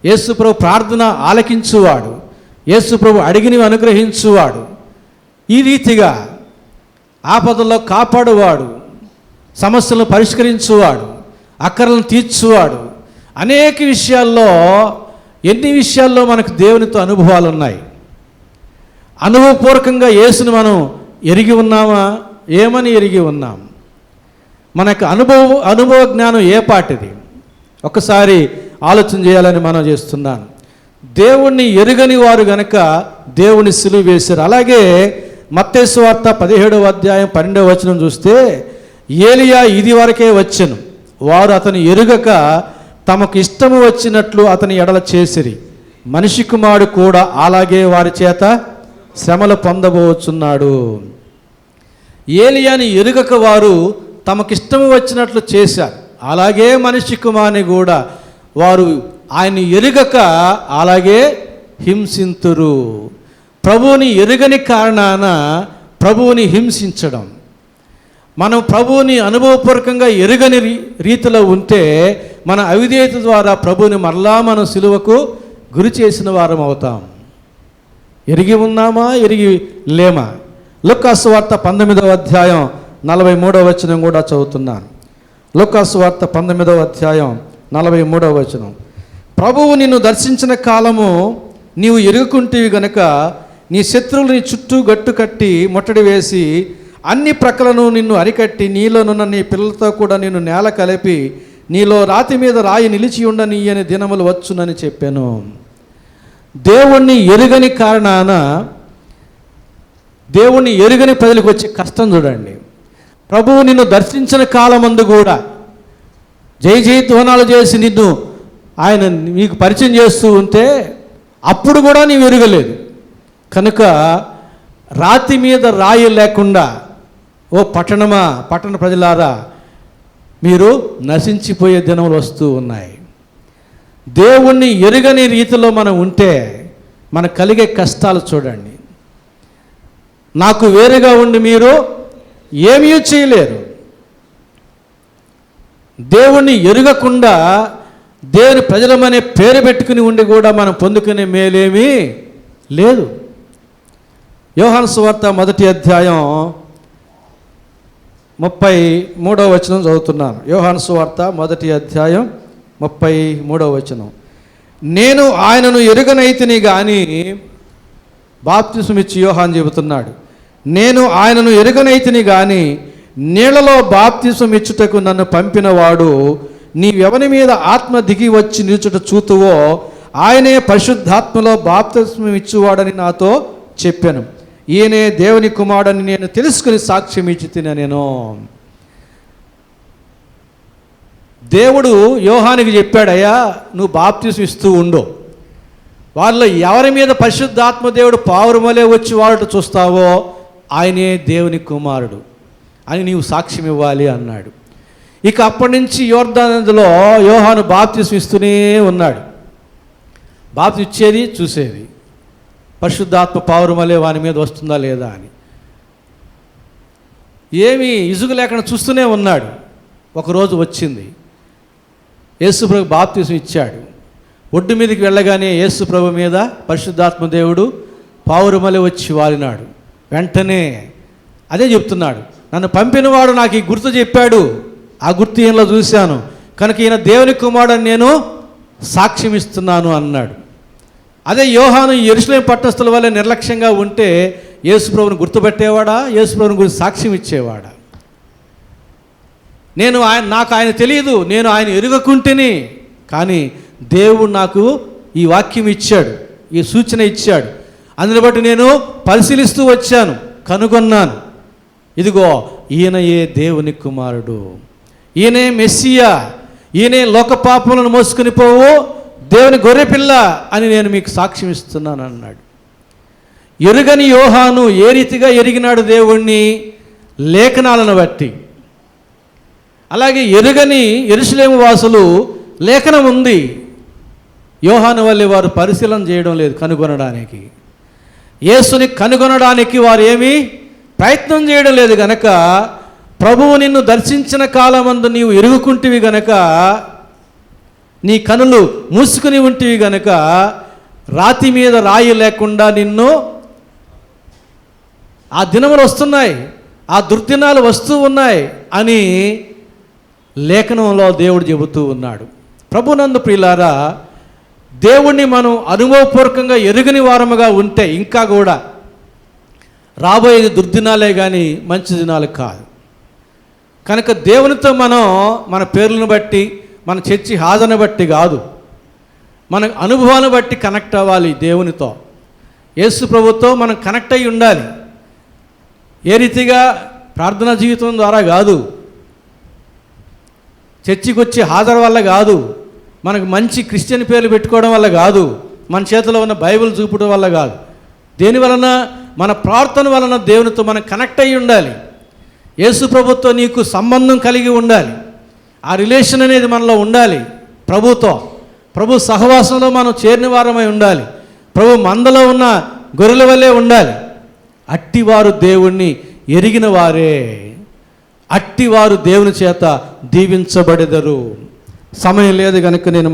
యేసు ప్రభు ప్రార్థన ఆలకించువాడు, యేసు ప్రభు అడిగినవి అనుగ్రహించువాడు. ఈ రీతిగా ఆపదల్లో కాపాడువాడు, సమస్యలను పరిష్కరించువాడు, అక్కరలను తీర్చువాడు. అనేక విషయాల్లో, ఎన్ని విషయాల్లో మనకు దేవునితో అనుభవాలు ఉన్నాయి. అనుభవపూర్వకంగా యేసుని మనం ఎరిగి ఉన్నామా? ఏమని ఎరిగి ఉన్నాం? మనకు అనుభవ జ్ఞానం ఏ పాటిది? ఒకసారి ఆలోచన చేయాలని మనం చేస్తున్నాను. దేవుణ్ణి ఎరుగని వారు గనక దేవుని సిలువ వేశారు. అలాగే మత్తయి సువార్త 17వ అధ్యాయం 12వ వచనం చూస్తే, ఏలియా ఇది వరకే వచ్చెను, వారు అతను ఎరుగక తమకు ఇష్టము వచ్చినట్లు అతని ఎడల చేసిరి, మనిషి కుమారుడు కూడా అలాగే వారి చేత శ్రమలు పొందబోచున్నాడు. ఏలియాని ఎరుగక వారు తమకిష్టము వచ్చినట్లు చేశారు, అలాగే మనిషి కుమారుని కూడా వారు ఆయన ఎరుగక అలాగే హింసింతురు. ప్రభువుని ఎరుగని కారణాన ప్రభువుని హింసించడం. మనం ప్రభువుని అనుభవపూర్వకంగా ఎరుగని రీతిలో ఉంటే మన అవిధేయత ద్వారా ప్రభువుని మరలా మనం సిలువకు గురి చేసిన వారం అవుతాం. ఎరిగి ఉన్నామా? ఎరిగి లేమా? లూకాసు వార్త 19వ అధ్యాయం 43వ వచనం కూడా చదువుతున్నాను. లూకాసు వార్త 19వ అధ్యాయం 43వ వచనం. ప్రభువు నిన్ను దర్శించిన కాలము నీవు ఎరుగుకుంటేవి గనక నీ శత్రువులు నీ చుట్టూ గట్టు కట్టి ముట్టడి వేసి అన్ని ప్రక్కలను నిన్ను అరికట్టి నీలోనున్న నీ పిల్లలతో కూడా నిన్ను నేల కలిపి నీలో రాతి మీద రాయి నిలిచి ఉండనీయని దినములు వచ్చునని చెప్పాను. దేవుణ్ణి ఎరుగని కారణాన, దేవుణ్ణి ఎరుగని ప్రజలకు వచ్చే కష్టం చూడండి. ప్రభువు నిన్ను దర్శించిన కాలమందు కూడా జయ జయధ్వానాలు చేసి నిన్ను ఆయన నీకు పరిచయం చేస్తూ ఉంటే అప్పుడు కూడా నీవు ఎరుగలేదు కనుక రాతి మీద రాయి లేకుండా, ఓ పట్టణ ప్రజలారా, మీరు నశించిపోయే దినములు వస్తూ ఉన్నాయి. దేవుణ్ణి ఎరుగని రీతిలో మనం ఉంటే మనకు కలిగే కష్టాలు చూడండి. నాకు వేరుగా ఉండి మీరు ఏమీ చేయలేరు. దేవుణ్ణి ఎరుగకుండా దేవుని ప్రజలమనే పేరు పెట్టుకుని ఉండి కూడా మనం పొందుకునే మేలేమీ లేదు. యోహాను సువార్త 1వ అధ్యాయం 33వ వచనం చదువుతున్నాను. యోహాను సువార్త 1వ అధ్యాయం 33వ వచనం. నేను ఆయనను ఎరుగనైతిని గాని, బాప్తిసం ఇచ్చి యోహాను చెబుతున్నాడు, నేను ఆయనను ఎరుగనైతిని గాని నీళ్లలో బాప్తిసం ఇచ్చుటకు నన్ను పంపినవాడు నీవెవని మీద ఆత్మ దిగి వచ్చి నిలుచుట చూతువో ఆయనే పరిశుద్ధాత్మలో బాప్తిసం ఇచ్చువాడని నాతో చెప్పాను. ఈయనే దేవుని కుమారుడని నేను తెలుసుకుని సాక్ష్యం ఇచ్చి తిన. నేను దేవుడు యోహానికి చెప్పాడయ్యా, నువ్వు బాప్తిసం ఇస్తూ ఉండు, వాళ్ళలో ఎవరి మీద పరిశుద్ధాత్మ దేవుడు పావురమలే వచ్చి వాడుట చూస్తావో ఆయనే దేవుని కుమారుడు అని నీవు సాక్ష్యం ఇవ్వాలి అన్నాడు. ఇక అప్పటి నుంచి యోర్దాను నదిలో యోహాను బాప్తిసం ఇస్తూనే ఉన్నాడు. బాప్తిసం ఇచ్చేది, చూసేది, పరిశుద్ధాత్మ పావురమలే వాని మీద వస్తుందా లేదా అని. ఏమీ ఇసుగు లేకుండా చూస్తూనే ఉన్నాడు. ఒకరోజు వచ్చింది, యేసుప్రభు బాప్తిసం ఇచ్చాడు. ఒడ్డు మీదకి వెళ్ళగానే యేసుప్రభు మీద పరిశుద్ధాత్మ దేవుడు పావురమలే వచ్చి వాలినాడు. వెంటనే అదే చెప్తున్నాడు, నన్ను పంపినవాడు నాకు ఈ గుర్తు చెప్పాడు, ఆ గుర్తు ఈయనలో చూశాను కనుక ఈయన దేవుని కుమారుడని నేను సాక్ష్యం ఇస్తున్నాను అన్నాడు. అదే యోహాను యెరూషలేము పట్టణస్థుల వల్ల నిర్లక్ష్యంగా ఉంటే యేసుప్రభుని గుర్తుపెట్టేవాడా? యేసుప్రభుని గురించి సాక్ష్యం ఇచ్చేవాడా? నాకు ఆయన తెలియదు, నేను ఆయన ఎరుగకుంటేని, కానీ దేవుడు నాకు ఈ వాక్యం ఇచ్చాడు, ఈ సూచన ఇచ్చాడు, అందుని బట్టి నేను పరిశీలిస్తూ వచ్చాను, కనుగొన్నాను, ఇదిగో ఈయనయే దేవుని కుమారుడు, ఈయనే మెస్సియా, ఈయనే లోక పాపములను మోసుకుని పోవు దేవుని గొర్రెపిల్ల అని నేను మీకు సాక్ష్యం ఇస్తున్నాను అన్నాడు. ఎరుగని యోహాను ఏ రీతిగా ఎరిగినాడు దేవుణ్ణి? లేఖనాలను బట్టి. అలాగే ఎరుగని యెరూషలేము వాసులు లేఖనం ఉంది, యోహాను వల్లే వారు పరిశీలన చేయడం లేదు కనుగొనడానికి. యేసుని కనుగొనడానికి వారు ఏమీ ప్రయత్నం చేయడం లేదు గనక ప్రభువు నిన్ను దర్శించిన కాలమందు నీవు ఎరుగుకుంటివి గనక నీ కనులు మూసుకుని ఉంటివి గనుక రాతి మీద రాయి లేకుండా నిన్ను, ఆ దినములు వస్తున్నాయి, ఆ దుర్దినాలు వస్తూ ఉన్నాయి అని లేఖనంలో దేవుడు చెబుతూ ఉన్నాడు. ప్రభునందు ప్రియులారా, దేవుణ్ణి మనం అనుభవపూర్వకంగా ఎరుగని వారముగా ఉంటే ఇంకా కూడా రాబోయేది దుర్దినాలే కానీ మంచి దినాలు కాదు. కనుక దేవునితో మనం మన పేర్లను బట్టి, మన చర్చి హాజరుని బట్టి కాదు, మన అనుభవాన్ని బట్టి కనెక్ట్ అవ్వాలి దేవునితో. యేసు ప్రభుతో మనం కనెక్ట్ అయి ఉండాలి. ఏ రీతిగా ప్రార్థనా జీవితం ద్వారా కాదు, చర్చికి వచ్చి హాజరు వల్ల కాదు, మనకు మంచి క్రిస్టియన్ పేర్లు పెట్టుకోవడం వల్ల కాదు, మన చేతిలో ఉన్న బైబిల్ చూపడం వల్ల కాదు. దేని వలన? మన ప్రార్థన వలన దేవునితో మనం కనెక్ట్ అయ్యి ఉండాలి. యేసు ప్రభుతో నీకు సంబంధం కలిగి ఉండాలి. ఆ రిలేషన్ అనేది మనలో ఉండాలి. ప్రభుతో, ప్రభు సహవాసంలో మనం చేరిన వారమై ఉండాలి. ప్రభు మందలో ఉన్న గొర్రెల వల్లే ఉండాలి. అట్టివారు దేవుణ్ణి ఎరిగిన వారే, అట్టివారు దేవుని చేత దీవించబడెదరు. సమయం లేదు కనుక నేను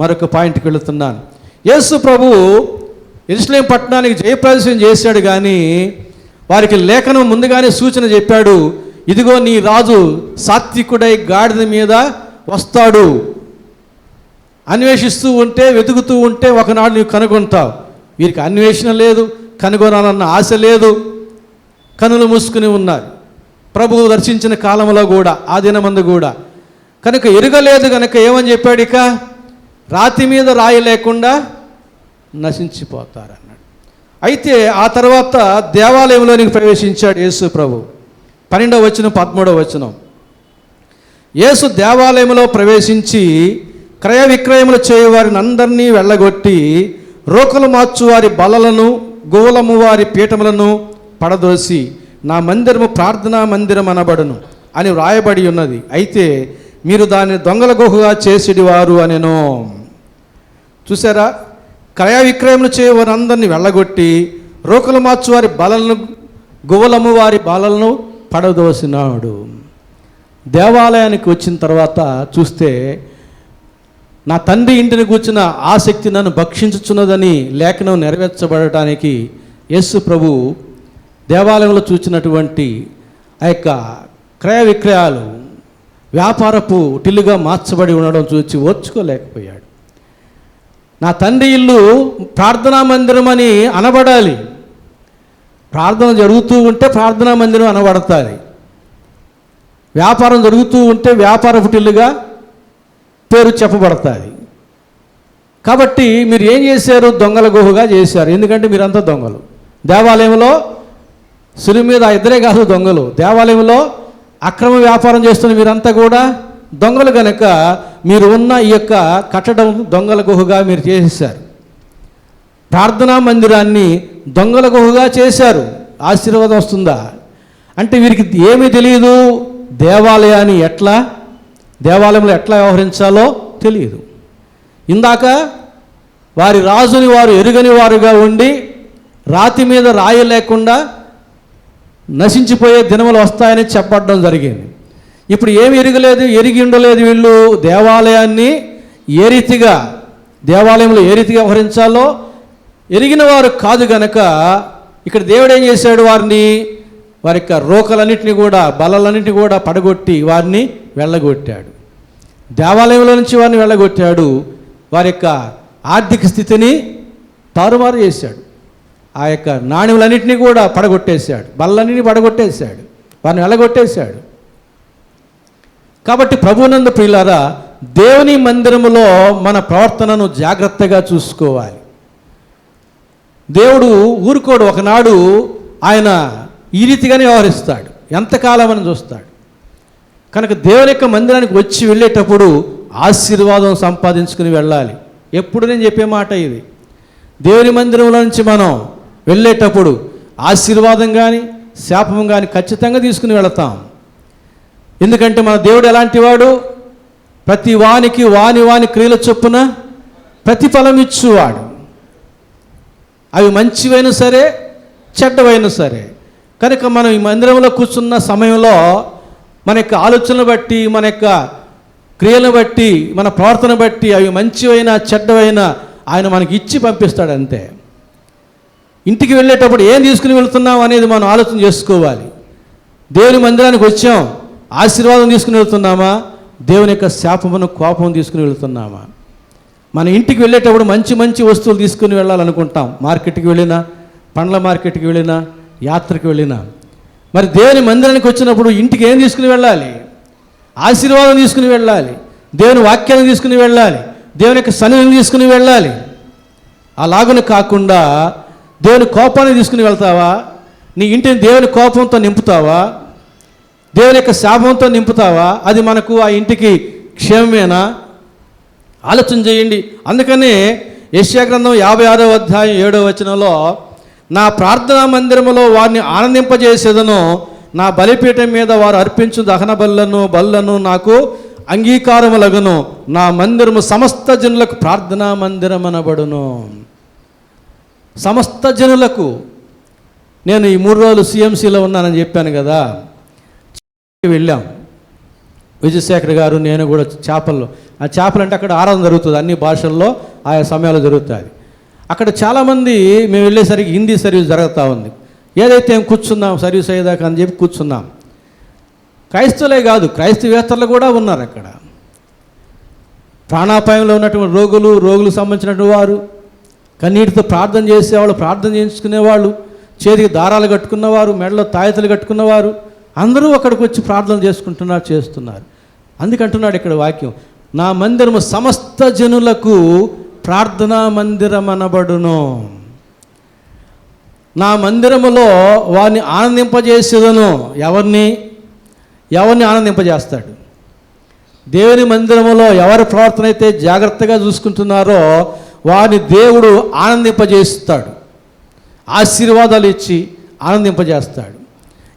మరొక పాయింట్కి వెళుతున్నాను. యేసు ప్రభు యెరూషలేము పట్టణానికి జయప్రదర్శనం చేశాడు, కానీ వారికి లేఖనం ముందుగానే సూచన చెప్పాడు. ఇదిగో నీ రాజు సాత్వికుడై గాడిద మీద వస్తాడు. అన్వేషిస్తూ ఉంటే, వెతుకుతూ ఉంటే ఒకనాడు నీవు కనుగొంటావు. వీరికి అన్వేషణ లేదు, కనుగొనాలన్న ఆశ లేదు, కనులు మూసుకుని ఉన్నారు. ప్రభువు దర్శించిన కాలంలో కూడా, ఆ దినమందు కూడా. కనుక ఎరుగలేదు కనుక ఏమని చెప్పాడు? ఇక రాతి మీద రాయి లేకుండా నశించిపోతారన్నాడు. అయితే ఆ తర్వాత దేవాలయంలోనికి ప్రవేశించాడు యేసు ప్రభు. 12వ వచనం 13వ వచనం. యేసు దేవాలయంలో ప్రవేశించి క్రయ విక్రయములు చేయవారిని అందరినీ వెళ్ళగొట్టి రోకలు మార్చు వారి బలలను, గోలము వారి పీఠములను పడదోసి నా మందిరము ప్రార్థనా మందిరం అనబడును అని వ్రాయబడి ఉన్నది. అయితే మీరు దాన్ని దొంగల గుహగా చేసేటివారు అనెను. చూసారా? క్రయ విక్రయములు చేయవారు అందరినీ వెళ్ళగొట్టి రోకలు మార్చు వారి బలలను, గువ్వలము వారి బలలను పడదోసినాడు. దేవాలయానికి వచ్చిన తర్వాత చూస్తే నా తండ్రి ఇంటిని కూర్చున్న ఆసక్తి నన్ను భక్షించుచున్నదని లేఖనం నెరవేర్చబడటానికి యేసు ప్రభు దేవాలయంలో చూచినటువంటి ఆ యొక్క క్రయ విక్రయాలు వ్యాపారపు టిల్లుగా మార్చబడి ఉండడం చూసి ఓర్చుకోలేకపోయాడు. నా తండ్రి ఇల్లు ప్రార్థనా మందిరం అని అనబడాలి. ప్రార్థన జరుగుతూ ఉంటే ప్రార్థనా మందిరం అనబడతాది. వ్యాపారం జరుగుతూ ఉంటే వ్యాపారపు టిల్లుగా పేరు చెప్పబడతాది. కాబట్టి మీరు ఏం చేశారు? దొంగల గుహగా చేశారు. ఎందుకంటే మీరంతా దొంగలు. దేవాలయంలో సులువు మీద ఇద్దరే కాదు దొంగలు. దేవాలయంలో అక్రమ వ్యాపారం చేస్తున్న మీరంతా కూడా దొంగలు కనుక మీరు ఉన్న ఈ యొక్క కట్టడం దొంగల గుహగా మీరు చేసేసారు. ప్రార్థనా మందిరాన్ని దొంగల గుహగా చేశారు. ఆశీర్వాదం వస్తుందా అంటే వీరికి ఏమీ తెలియదు. దేవాలయంలో ఎట్లా వ్యవహరించాలో తెలియదు. ఇందాక వారి రాజుని వారు ఎరుగని వారుగా ఉండి రాతి మీద రాయి లేకుండా నశించిపోయే దినములు వస్తాయని చెప్పడం జరిగింది. ఇప్పుడు ఏమి ఎరిగి ఉండలేదు వీళ్ళు. దేవాలయంలో ఏ రీతిగా వ్యవహరించాలో ఎరిగిన వారు కాదు గనక ఇక్కడ దేవుడు ఏం చేశాడు? వారి యొక్క రోకలన్నింటినీ కూడా, బలలన్నింటినీ కూడా పడగొట్టి వారిని వెళ్ళగొట్టాడు. దేవాలయంలో నుంచి వారిని వెళ్ళగొట్టాడు. వారి యొక్క ఆర్థిక స్థితిని తారుమారు చేశాడు. ఆ యొక్క నాణ్యములన్నింటినీ కూడా పడగొట్టేశాడు. బలలన్నింటినీ పడగొట్టేశాడు. వారిని వెళ్ళగొట్టేశాడు. కాబట్టి ప్రభువునందు ప్రియులారా, దేవుని మందిరములో మన ప్రవర్తనను జాగ్రత్తగా చూసుకోవాలి. దేవుడు ఊరుకోడు. ఒకనాడు ఆయన ఈ రీతిగానే వ్యవహరిస్తాడు. ఎంతకాలం అని చూస్తాడు. కనుక దేవుని యొక్క మందిరానికి వచ్చి వెళ్ళేటప్పుడు ఆశీర్వాదం సంపాదించుకుని వెళ్ళాలి. ఎప్పుడు నేను చెప్పే మాట ఇది. దేవుని మందిరంలో నుంచి మనం వెళ్ళేటప్పుడు ఆశీర్వాదం కానీ శాపం కానీ ఖచ్చితంగా తీసుకుని వెళతాం. ఎందుకంటే మన దేవుడు ఎలాంటి వాడు? ప్రతి వానికి వాని క్రియల చొప్పున ప్రతిఫలం ఇచ్చువాడు. అవి మంచివైనా సరే, చెడ్డవైనా సరే. కనుక మనం ఈ మందిరంలో కూర్చున్న సమయంలో మన యొక్క ఆలోచనలు బట్టి, మన యొక్క క్రియలను బట్టి, మన ప్రవర్తన బట్టి, అవి మంచివైనా చెడ్డవైనా ఆయన మనకి ఇచ్చి పంపిస్తాడు అంతే. ఇంటికి వెళ్ళేటప్పుడు ఏం తీసుకుని వెళ్తున్నాం అనేది మనం ఆలోచన చేసుకోవాలి. దేవుని మందిరానికి వచ్చాం, ఆశీర్వాదం తీసుకుని వెళ్తున్నామా, దేవుని యొక్క శాపమును, కోపం తీసుకుని వెళ్తున్నామా? మన ఇంటికి వెళ్ళేటప్పుడు మంచి మంచి వస్తువులు తీసుకుని వెళ్ళాలనుకుంటాం. మార్కెట్కి వెళ్ళినా, పండ్ల మార్కెట్కి వెళ్ళినా, యాత్రకు వెళ్ళినా. మరి దేవుని మందిరానికి వచ్చినప్పుడు ఇంటికి ఏం తీసుకుని వెళ్ళాలి? ఆశీర్వాదం తీసుకుని వెళ్ళాలి, దేవుని వాక్యాన్ని తీసుకుని వెళ్ళాలి, దేవుని యొక్క సన్నిధిని తీసుకుని వెళ్ళాలి. అలాగని కాకుండా దేవుని కోపాన్ని తీసుకుని వెళ్తావా? నీ ఇంటిని దేవుని కోపంతో నింపుతావా? దేవుని యొక్క శాపంతో నింపుతావా? అది మనకు ఆ ఇంటికి క్షేమమేనా? ఆలోచన చేయండి. అందుకనే యెషయా గ్రంథం 56వ అధ్యాయం 7వ వచనంలో, నా ప్రార్థనా మందిరములో వారిని ఆనందింపజేసేదను, నా బలిపీఠం మీద వారు అర్పించు దహన బలులను నాకు అంగీకారములగును, నా మందిరము సమస్త జనులకు ప్రార్థనా మందిరం అనబడును. సమస్త జనులకు. నేను ఈ 3 రోజులు సిఎంసిలో ఉన్నానని చెప్పాను కదా, వెళ్ళాం. విజయశేఖర్ గారు, నేను కూడా చేపల్లో, ఆ చేపలు అంటే అక్కడ ఆరాధన జరుగుతుంది, అన్ని భాషల్లో ఆయా సమయాల్లో జరుగుతుంది. అక్కడ చాలామంది మేము వెళ్ళేసరికి హిందీ సర్వీస్ జరుగుతూ ఉంది. ఏదైతే కూర్చున్నాం సర్వీస్ అయ్యేదాకా అని చెప్పి కూర్చున్నాం. క్రైస్తవులే కాదు, క్రైస్తవేత్తర్లు కూడా ఉన్నారు అక్కడ. ప్రాణాపాయంలో ఉన్నటువంటి రోగులకు సంబంధించినటువంటి వారు, కన్నీటితో ప్రార్థన చేసేవాళ్ళు, ప్రార్థన చేయించుకునేవాళ్ళు, చేతికి దారాలు కట్టుకున్నవారు, మెడలో తాయెత్తులు కట్టుకున్నవారు, అందరూ అక్కడికి వచ్చి ప్రార్థన చేస్తున్నారు. అందుకంటున్నాడు ఇక్కడ వాక్యం, నా మందిరము సమస్త జనులకు ప్రార్థనా మందిరం అనబడును. నా మందిరములో వారిని ఆనందింపజేసేదను. ఎవరిని ఆనందింపజేస్తాడు? దేవుని మందిరములో ఎవరి ప్రవర్తన అయితే జాగ్రత్తగా చూసుకుంటున్నారో వారిని దేవుడు ఆనందింపజేస్తాడు, ఆశీర్వాదాలు ఇచ్చి ఆనందింపజేస్తాడు.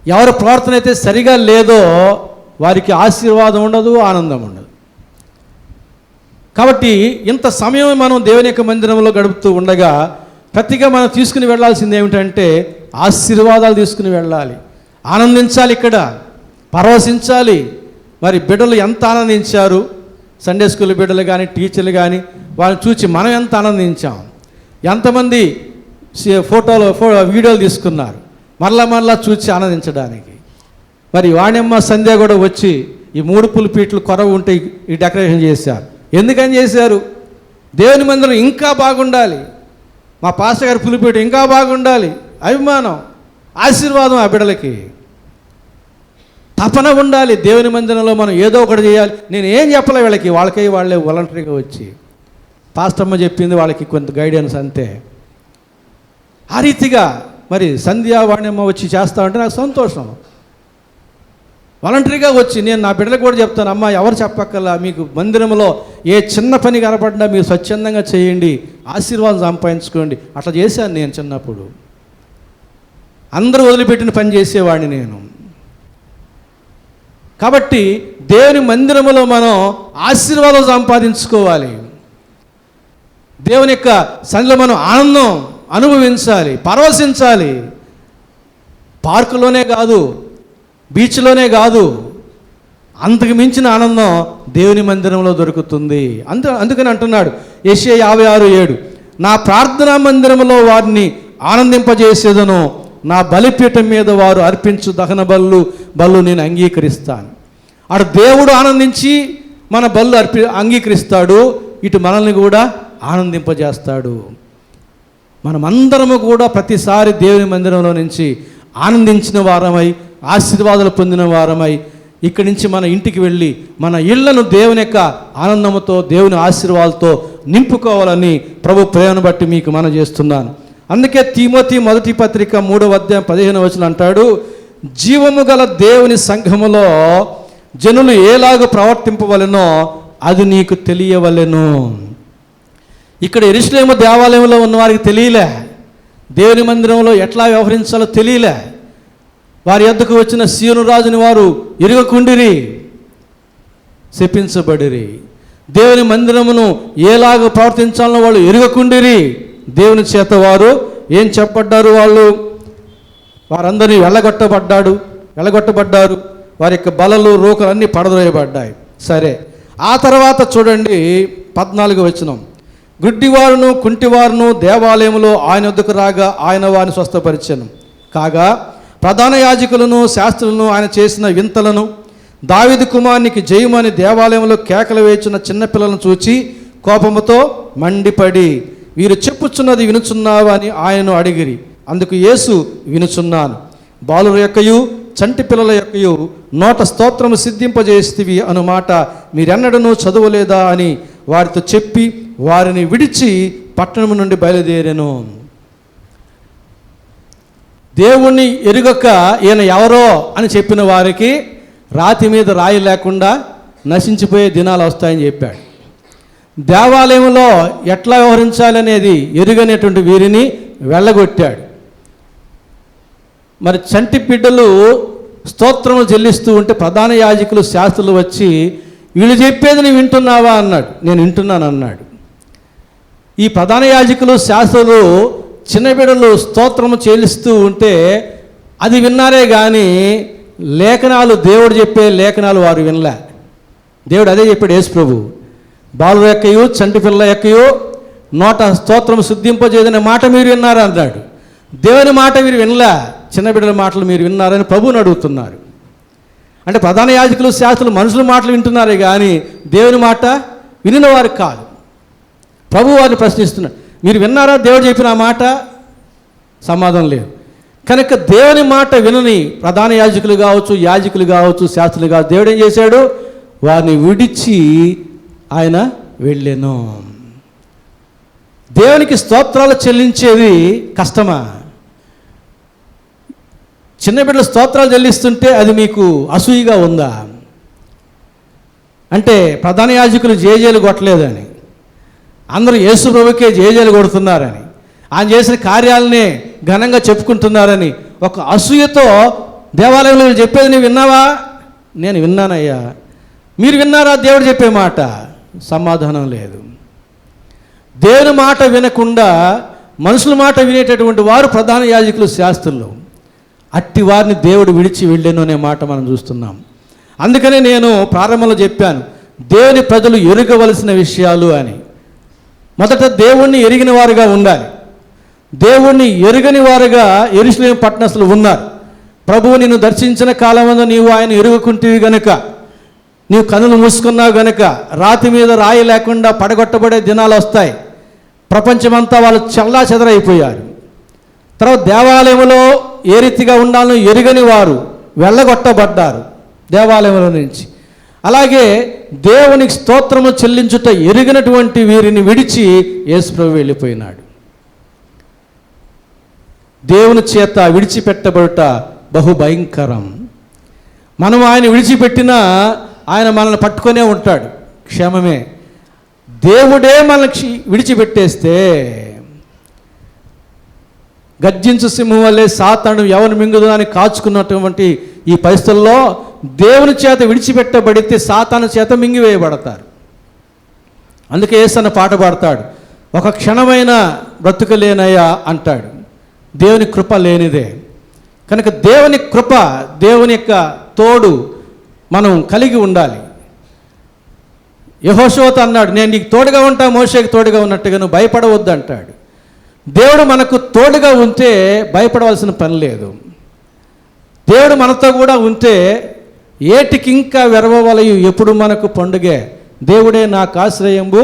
ఎవరి ప్రవర్తన అయితే సరిగా లేదో వారికి ఆశీర్వాదం ఉండదు, ఆనందం ఉండదు. కాబట్టి ఇంత సమయం మనం దేవుని యొక్క మందిరంలో గడుపుతూ ఉండగా ప్రతిగా మనం తీసుకుని వెళ్ళాల్సింది ఏమిటంటే ఆశీర్వాదాలు తీసుకుని వెళ్ళాలి, ఆనందించాలి, ఇక్కడ పరవశించాలి. మరి బిడ్డలు ఎంత ఆనందించారు, సండే స్కూల్ బిడ్డలు కానీ, టీచర్లు కానీ, వాళ్ళని చూసి మనం ఎంత ఆనందించాం. ఎంతమంది వీడియోలు తీసుకున్నారు మరలా చూసి ఆనందించడానికి. మరి వాణ్యమ్మ సంధ్య కూడా వచ్చి ఈ 3 పులిపీట్లు కొరవ ఉంటే ఈ డెకరేషన్ చేశారు. ఎందుకని చేశారు? దేవుని మందిరం ఇంకా బాగుండాలి, మా పాస్టర్ గారి పులిపీట ఇంకా బాగుండాలి, అభిమానం, ఆశీర్వాదం ఆ బిడ్డలకి తపన ఉండాలి. దేవుని మందిరంలో మనం ఏదో ఒకటి చేయాలి. నేను ఏం చెప్పలే వీళ్ళకి, వాళ్ళే వాలంటరీగా వచ్చి పాస్టమ్మ చెప్పింది, వాళ్ళకి కొంత గైడెన్స్ అంతే. ఆ రీతిగా మరి సంధ్యా వాణ్యమ్మ వచ్చి చేస్తా ఉంటే నాకు సంతోషం. వాలంటరీగా వచ్చి నేను నా బిడ్డలకు కూడా చెప్తాను, అమ్మ ఎవరు చెప్పక్కల్లా, మీకు మందిరంలో ఏ చిన్న పని కనపడినా మీరు స్వచ్ఛందంగా చేయండి, ఆశీర్వాదం సంపాదించుకోండి. అట్లా చేశాను నేను చిన్నప్పుడు. అందరూ వదిలిపెట్టిన పని చేసేవాడిని నేను. కాబట్టి దేవుని మందిరములో మనం ఆశీర్వాదం సంపాదించుకోవాలి. దేవుని యొక్క సన్నిధిలో మనం ఆనందం అనుభవించాలి, పరవశించాలి. పార్కులోనే కాదు, బీచ్లోనే కాదు, అంతకు మించిన ఆనందం దేవుని మందిరంలో దొరుకుతుంది. అందుకని అంటున్నాడు యెషయా 56:7, నా ప్రార్థనా మందిరంలో వారిని ఆనందింపజేసేదను, నా బలిపీఠం మీద వారు అర్పించు దహన బలు నేను అంగీకరిస్తాను. అటు దేవుడు ఆనందించి మన బలు అంగీకరిస్తాడు, ఇటు మనల్ని కూడా ఆనందింపజేస్తాడు. మనమందరము కూడా ప్రతిసారి దేవుని మందిరంలో నుంచి ఆనందించిన వారమై, ఆశీర్వాదాలు పొందిన వారమై ఇక్కడి నుంచి మన ఇంటికి వెళ్ళి మన ఇళ్లను దేవుని యొక్క ఆనందంతో, దేవుని ఆశీర్వాదాలతో నింపుకోవాలని ప్రభు ప్రేమను బట్టి మీకు మనం చేస్తున్నాను. అందుకే తిమోతి 1 పత్రిక 3వ అధ్యాయం 15వ వచనం అంటాడు, జీవము గల దేవుని సంఘములో జనులు ఏలాగ ప్రవర్తింపవలెనో అది నీకు తెలియవలెను. ఇక్కడ యెరూషలేము దేవాలయంలో ఉన్న వారికి తెలియలే, దేవుని మందిరంలో ఎట్లా వ్యవహరించాలో తెలియలే. వారి యొద్దకు వచ్చిన సీయోను రాజుని వారు ఇరుగకుండిరి, శపించబడిరి. దేవుని మందిరమును ఏలాగ ప్రవర్తించాలో వాళ్ళు ఇరుగకుండిరి. దేవుని చేత వారు ఏం చెప్పబడ్డారు? వారందరినీ వెళ్ళగొట్టబడ్డారు. వారి యొక్క బలలు, రోకలు అన్నీ పడద్రోయబడ్డాయి. సరే, ఆ తర్వాత చూడండి 14వ వచనం. గుడ్డివారును కుంటివారును దేవాలయంలో ఆయన వద్దకు రాగా ఆయన వారిని స్వస్థపరిచెను. కాగా ప్రధాన యాజకులను శాస్త్రులను ఆయన చేసిన వింతలను, దావీదు కుమారునికి జయమని దేవాలయంలో కేకలు వేచున్న చిన్నపిల్లలను చూచి కోపముతో మండిపడి, వీరు చెప్పుచున్నది వినుచున్నావా అని ఆయనను అడిగిరి. అందుకు యేసు, వినుచున్నాను. బాలుల యొక్కయు చంటి పిల్లల యొక్కయు నోట స్తోత్రము సిద్ధింపజేస్తివి అను మాట మీరెన్నడూ చదవలేదా అని వారితో చెప్పి వారిని విడిచి పట్టణం నుండి బయలుదేరెను. దేవుణ్ణి ఎరుగక ఈయన ఎవరో అని చెప్పిన వారికి రాతి మీద రాయి లేకుండా నశించిపోయే దినాలు వస్తాయని చెప్పాడు. దేవాలయంలో ఎట్లా వ్యవహరించాలనేది ఎరుగనేటువంటి వీరిని వెళ్ళగొట్టాడు. మరి చంటి బిడ్డలు స్తోత్రము చెల్లిస్తూ ఉంటే ప్రధాన యాజకులు శాస్త్రులు వచ్చి, వీళ్ళు చెప్పేది నువ్వు వింటున్నావా అన్నాడు. నేను వింటున్నాను అన్నాడు. ఈ ప్రధాన యాజకులు శాస్త్రులు చిన్న బిడ్డలు స్తోత్రము చెల్లిస్తూ ఉంటే అది విన్నారే కానీ లేఖనాలు, దేవుడు చెప్పే లేఖనాలు వారు వినలే. దేవుడు అదే చెప్పాడు యేసు ప్రభు, బాలుల యొక్కయు చంటి పిల్లల యొక్కయు నోట స్తోత్రము శుద్ధింపజేదనే మాట మీరు విన్నారు అన్నాడు. దేవుని మాట మీరు వినలే, చిన్న బిడ్డల మాటలు మీరు విన్నారని ప్రభువుని అడుగుతున్నారు. అంటే ప్రధాన యాజకులు శాస్త్రులు మనుషుల మాటలు వింటున్నారే కానీ దేవుని మాట వినిన వారు కాదు. ప్రభు వారిని ప్రశ్నిస్తున్నాడు, మీరు విన్నారా దేవుడు చెప్పిన ఆ మాట? సమాధానం లేదు. కనుక దేవుని మాట వినని ప్రధాన యాజకులు కావచ్చు, యాజకులు కావచ్చు, శాస్త్రులు కావచ్చు, దేవుడు ఏం చేశాడు? వారిని విడిచి ఆయన వెళ్ళెను. దేవునికి స్తోత్రాలు చెల్లించేది కష్టమా? చిన్న బిడ్డలు స్తోత్రాలు చెల్లిస్తుంటే అది మీకు అసూయగా ఉందా? అంటే ప్రధాన యాజకులు జేజేలు కొట్టలేదని, అందరూ యేసు ప్రభుకే జేజేలు కొడుతున్నారని, ఆయన చేసిన కార్యాలనే ఘనంగా చెప్పుకుంటున్నారని ఒక అసూయతో దేవాలయంలో చెప్పేది నువ్వు విన్నావా? నేను విన్నానయ్యా. మీరు విన్నారా దేవుడు చెప్పే మాట? సమాధానం లేదు. దేవుని మాట వినకుండా మనుషుల మాట వినేటటువంటి వారు ప్రధాన యాజకులు, శాస్త్రులు. అట్టి వారిని దేవుడు విడిచి వెళ్ళాను అనే మాట మనం చూస్తున్నాం. అందుకనే నేను ప్రారంభంలో చెప్పాను, దేవుని ప్రజలు ఎరుగవలసిన విషయాలు అని. మొదట దేవుణ్ణి ఎరిగిన వారుగా ఉండాలి. దేవుణ్ణి ఎరుగని వారుగా యెరూషలేము పట్టణస్థులు ఉన్నారు. ప్రభువు నిన్ను దర్శించిన కాలమందు నీవు ఆయన ఎరుగుకుంటేవి గనుక, నీవు కనులు మూసుకున్నావు గనుక రాతి మీద రాయి లేకుండా పడగొట్టబడే దినాలు వస్తాయి. ప్రపంచమంతా వాళ్ళు చల్లా చెదరైపోయారు. తర్వాత దేవాలయంలో ఏ రీతిగా ఉండాలని ఎరుగని వారు వెళ్ళగొట్టబడ్డారు దేవాలయంలో నుంచి. అలాగే దేవునికి స్తోత్రము చెల్లించుట ఎరిగినటువంటి వీరిని విడిచి యేసు ప్రభు వెళ్ళిపోయినాడు. దేవుని చేత విడిచిపెట్టబడుట బహుభయంకరం. మనం ఆయన విడిచిపెట్టినా ఆయన మనల్ని పట్టుకొనే ఉంటాడు, క్షేమమే. దేవుడే మనల్ని విడిచిపెట్టేస్తే గర్జించు సింహం వల్లే సాతాను ఎవరు మింగుదు అని కాచుకున్నటువంటి ఈ పరిస్థితుల్లో దేవుని చేత విడిచిపెట్టబడితే సాతాను చేత మింగివేయబడతారు. అందుకే యేసన్న పాట పాడతాడు, ఒక క్షణమైన బ్రతుకలేనయ్యా అంటాడు. దేవుని కృప లేనిదే. కనుక దేవుని కృప, దేవుని యొక్క తోడు మనం కలిగి ఉండాలి. యెహోషువతో అన్నాడు, నేను నీకు తోడుగా ఉంటా, మోషేకి తోడుగా ఉన్నట్టుగా నువ్వు భయపడవద్దు అంటాడు. దేవుడు మనకు తోడుగా ఉంటే భయపడవలసిన పని లేదు. దేవుడు మనతో కూడా ఉంటే ఏటికింకా వెరవవలయు ఎప్పుడు మనకు పండుగే, దేవుడే నాకు ఆశ్రయంబు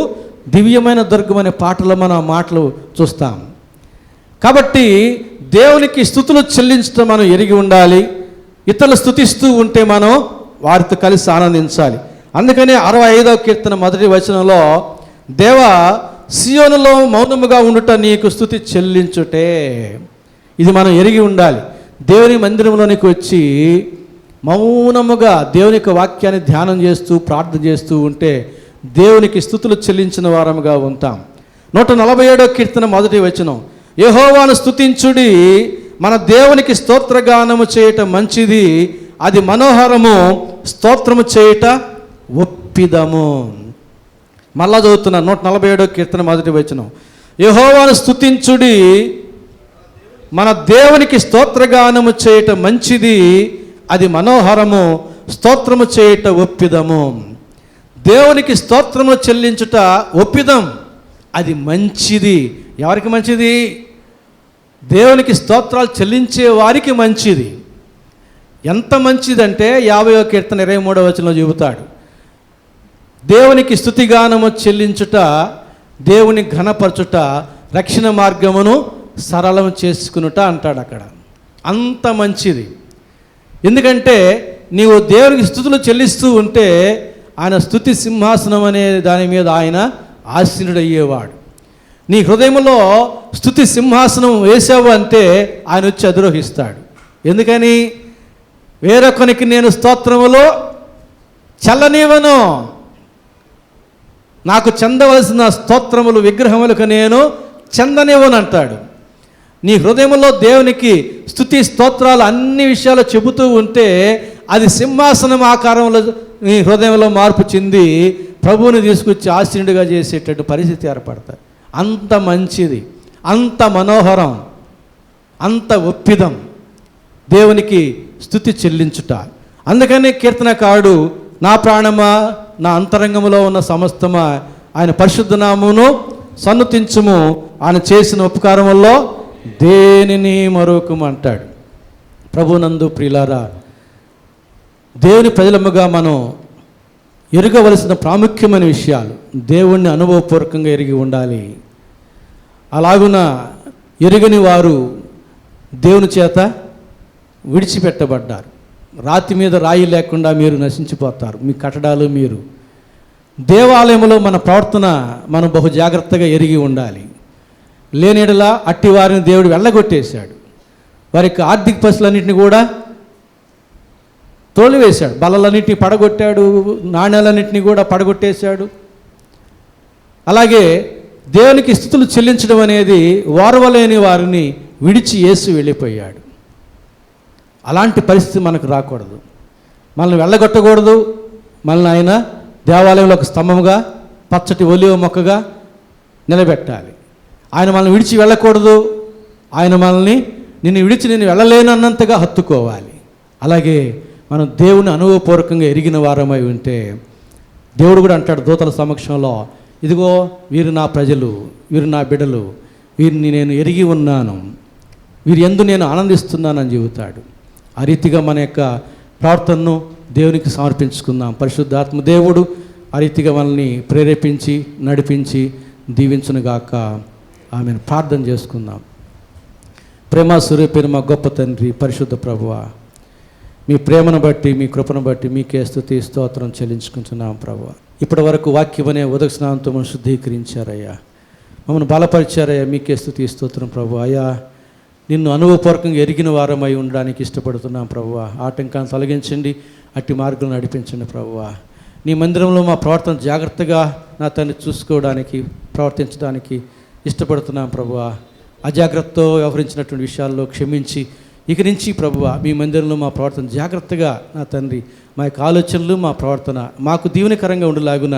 దివ్యమైన దుర్గం అనే పాటలో మనం మాటలు చూస్తాం. కాబట్టి దేవునికి స్తుతులు చెల్లించడం మనం ఎరిగి ఉండాలి. ఇతరులు స్తుతిస్తూ ఉంటే మనం వారితో కలిసి ఆనందించాలి. అందుకనే 65వ కీర్తన మొదటి వచనంలో, దేవా సియోనులో మౌనముగా ఉండుట నీకు స్తుతి చెల్లించుటే. ఇది మనం ఎరిగి ఉండాలి. దేవుని మందిరంలోనికి వచ్చి మౌనముగా దేవుని యొక్క వాక్యాన్ని ధ్యానం చేస్తూ ప్రార్థన చేస్తూ ఉంటే దేవునికి స్తుతులు చెల్లించిన వారముగా ఉంటాం. 147వ కీర్తన మొదటి వచనం, యెహోవాను స్తుతించుడి, మన దేవునికి స్తోత్రగానము చేయుట మంచిది, అది మనోహరము, స్తోత్రము చేయుట ఒప్పిదము. మళ్ళా చదువుతున్నా 147వ కీర్తన మొదటి వచనం, యెహోవాను స్తుతించుడి, మన దేవునికి స్తోత్రగానము చేయుట మంచిది, అది మనోహరము, స్తోత్రము చేయుట ఒప్పిదము. దేవునికి స్తోత్రములు చెల్లించుట ఒప్పిదం, అది మంచిది. ఎవరికి మంచిది? దేవునికి స్తోత్రాలు చెల్లించే వారికి మంచిది. ఎంత మంచిదంటే 50వ కీర్తన 23వ వచనంలో చెబుతాడు, దేవునికి స్తుతిగానము చెల్లించుట, దేవుని ఘనపరచుట, రక్షణ మార్గమును సరళం చేసుకునుట అంటాడు అక్కడ. అంత మంచిది. ఎందుకంటే నీవు దేవునికి స్తుతులు చెల్లిస్తూ ఉంటే ఆయన స్తుతి సింహాసనం అనే దాని మీద ఆయన ఆసీనుడయ్యేవాడు. నీ హృదయంలో స్తుతి సింహాసనం వేసావు అంటే ఆయన వచ్చి అధిరోహిస్తాడు. ఎందుకని? వేరొకనికి నేను స్తోత్రములో చల్లనివ్వను, నాకు చెందవలసిన స్తోత్రములు విగ్రహములకు నేను చెందనివ్వను అంటాడు. నీ హృదయంలో దేవునికి స్తుతి స్తోత్రాలు అన్ని విషయాలు చెబుతూ ఉంటే అది సింహాసనం ఆకారంలో నీ హృదయంలో మార్పు చెంది ప్రభువుని తీసుకొచ్చి ఆశీనుడిగా చేసేటట్టు పరిస్థితి ఏర్పడతాయి. అంత మంచిది, అంత మనోహరం, అంత ఒప్పిదం దేవునికి స్తుతి చెల్లించుట. అందుకని కీర్తనకారుడు, నా ప్రాణమా, నా అంతరంగములో ఉన్న సమస్తమా ఆయన పరిశుద్ధ నామమును సన్నుతించుము, ఆయన చేసిన ఉపకారముల్లో దేనిని మరొకము అంటాడు. ప్రభునందు ప్రియులారా, దేవుని ప్రజలముగా మనం ఎరగవలసిన ప్రాముఖ్యమైన విషయాలు, దేవుణ్ణి అనుభవపూర్వకంగా ఎరిగి ఉండాలి. అలాగున ఎరుగని వారు దేవుని చేత విడిచిపెట్టబడ్డారు. రాతి మీద రాయి లేకుండా మీరు నశించిపోతారు, మీ కట్టడాలు మీరు. దేవాలయంలో మన ప్రవర్తన మనం బహు జాగ్రత్తగా ఎరిగి ఉండాలి. లేనిడలా అట్టి వారిని దేవుడు వెళ్ళగొట్టేశాడు. వారికి ఆర్థిక పరిస్థితులన్నింటినీ కూడా తోలివేశాడు. బల్లలన్నింటినీ పడగొట్టాడు, నాణ్యాలన్నింటినీ కూడా పడగొట్టేశాడు. అలాగే దేవునికి స్తుతులు చెల్లించడం అనేది ఓర్వలేని వారిని విడిచి యేసు వెళ్ళిపోయాడు. అలాంటి పరిస్థితి మనకు రాకూడదు. మనల్ని వెళ్ళగొట్టకూడదు. మనల్ని ఆయన దేవాలయంలో ఒక స్తంభముగా, పచ్చటి ఒలివ మొక్కగా నిలబెట్టాలి. ఆయన మనల్ని విడిచి వెళ్ళకూడదు. ఆయన మనల్ని నిన్ను విడిచి నేను వెళ్ళలేనన్నంతగా హత్తుకోవాలి. అలాగే మనం దేవుని అనుభవపూర్వకంగా ఎరిగిన వారమై ఉంటే దేవుడు కూడా అంటాడు దూతల సమక్షంలో, ఇదిగో వీరు నా ప్రజలు, వీరు నా బిడ్డలు, వీరిని నేను ఎరిగి ఉన్నాను, వీరి యందు నేను ఆనందిస్తున్నానని చెబుతాడు. ఆ రీతిగా మన యొక్క ప్రార్థనను దేవునికి సమర్పించుకుందాం. పరిశుద్ధాత్మ దేవుడు ఆ రీతిగా మనల్ని ప్రేరేపించి నడిపించి దీవించునుగాక. ఆమెను ప్రార్థన చేసుకుందాం. ప్రేమ స్వరూపైన మా గొప్ప తండ్రి, పరిశుద్ధ ప్రభువా, మీ ప్రేమను బట్టి, మీ కృపను బట్టి మీకే స్తుతి స్తోత్రం చెల్లించుకుంటున్నాం ప్రభువా. ఇప్పటి వరకు వాక్యం అనే ఉదక స్నానంతో మనం శుద్ధీకరించారయ్యా, మమ్మల్ని బలపరిచారయ్యా. మీకే స్తుతి స్తోత్రం ప్రభువా. అయ్యా, నిన్ను అనుభవపూర్వకంగా ఎరిగిన వారమై ఉండడానికి ఇష్టపడుతున్నాం ప్రభువా. ఆటంకాన్ని తొలగించండి, అట్టి మార్గం నడిపించండి ప్రభువా. నీ మందిరంలో మా ప్రవర్తన జాగ్రత్తగా నా తండ్రి చూసుకోవడానికి, ప్రవర్తించడానికి ఇష్టపడుతున్నాం ప్రభువా. అజాగ్రత్తతో వ్యవహరించినటువంటి విషయాల్లో క్షమించి ఇక నుంచి ప్రభువా మీ మందిరంలో మా ప్రవర్తన జాగ్రత్తగా నా తండ్రి, మా యొక్క ఆలోచనలు, మా ప్రవర్తన మాకు దీవెనకరంగా ఉండేలాగున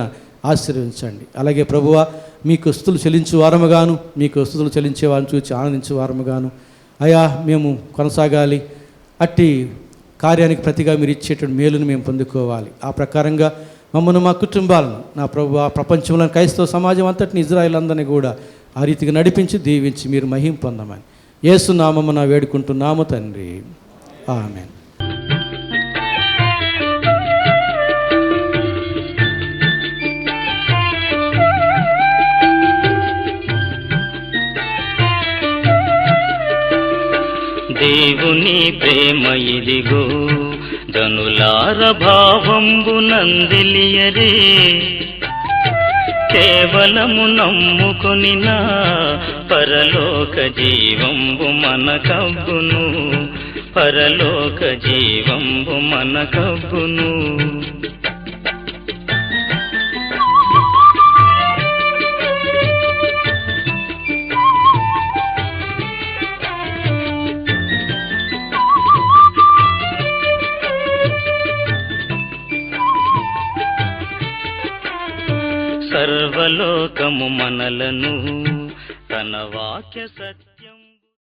ఆశీర్వదించండి. అలాగే ప్రభువా, మీకు స్తుతులు చెల్లించే వారముగాను, మీకు స్తుతులు చెల్లించే వారిని చూసి ఆనందించే వారముగాను అయ్యా మేము కొనసాగాలి. అట్టి కార్యానికి ప్రతిగా మీరు ఇచ్చేటువంటి మేలును మేము పొందుకోవాలి. ఆ ప్రకారంగా మమ్మల్ని, మా కుటుంబాలను, నా ప్రభువా, ప్రపంచంలోని క్రైస్తవ సమాజం అంతటిని, ఇజ్రాయేల్ అందరినీ కూడా ఆ రీతిగా నడిపించి దీవించి మీరు మహిమ పొందమని యేసు నామమున వేడుకుంటున్నాము తండ్రి. ఆమేన్. దేవుని ప్రేమ ఇదిగో, జనులార భావంబు నందిలియరే, కేవలము నమ్ముకొనినా పరలోక జీవంబు మనకబ్బును, పరలోక జీవంబు మనకబ్బును. సర్వలోకము మనలను తన వాక్య సత్య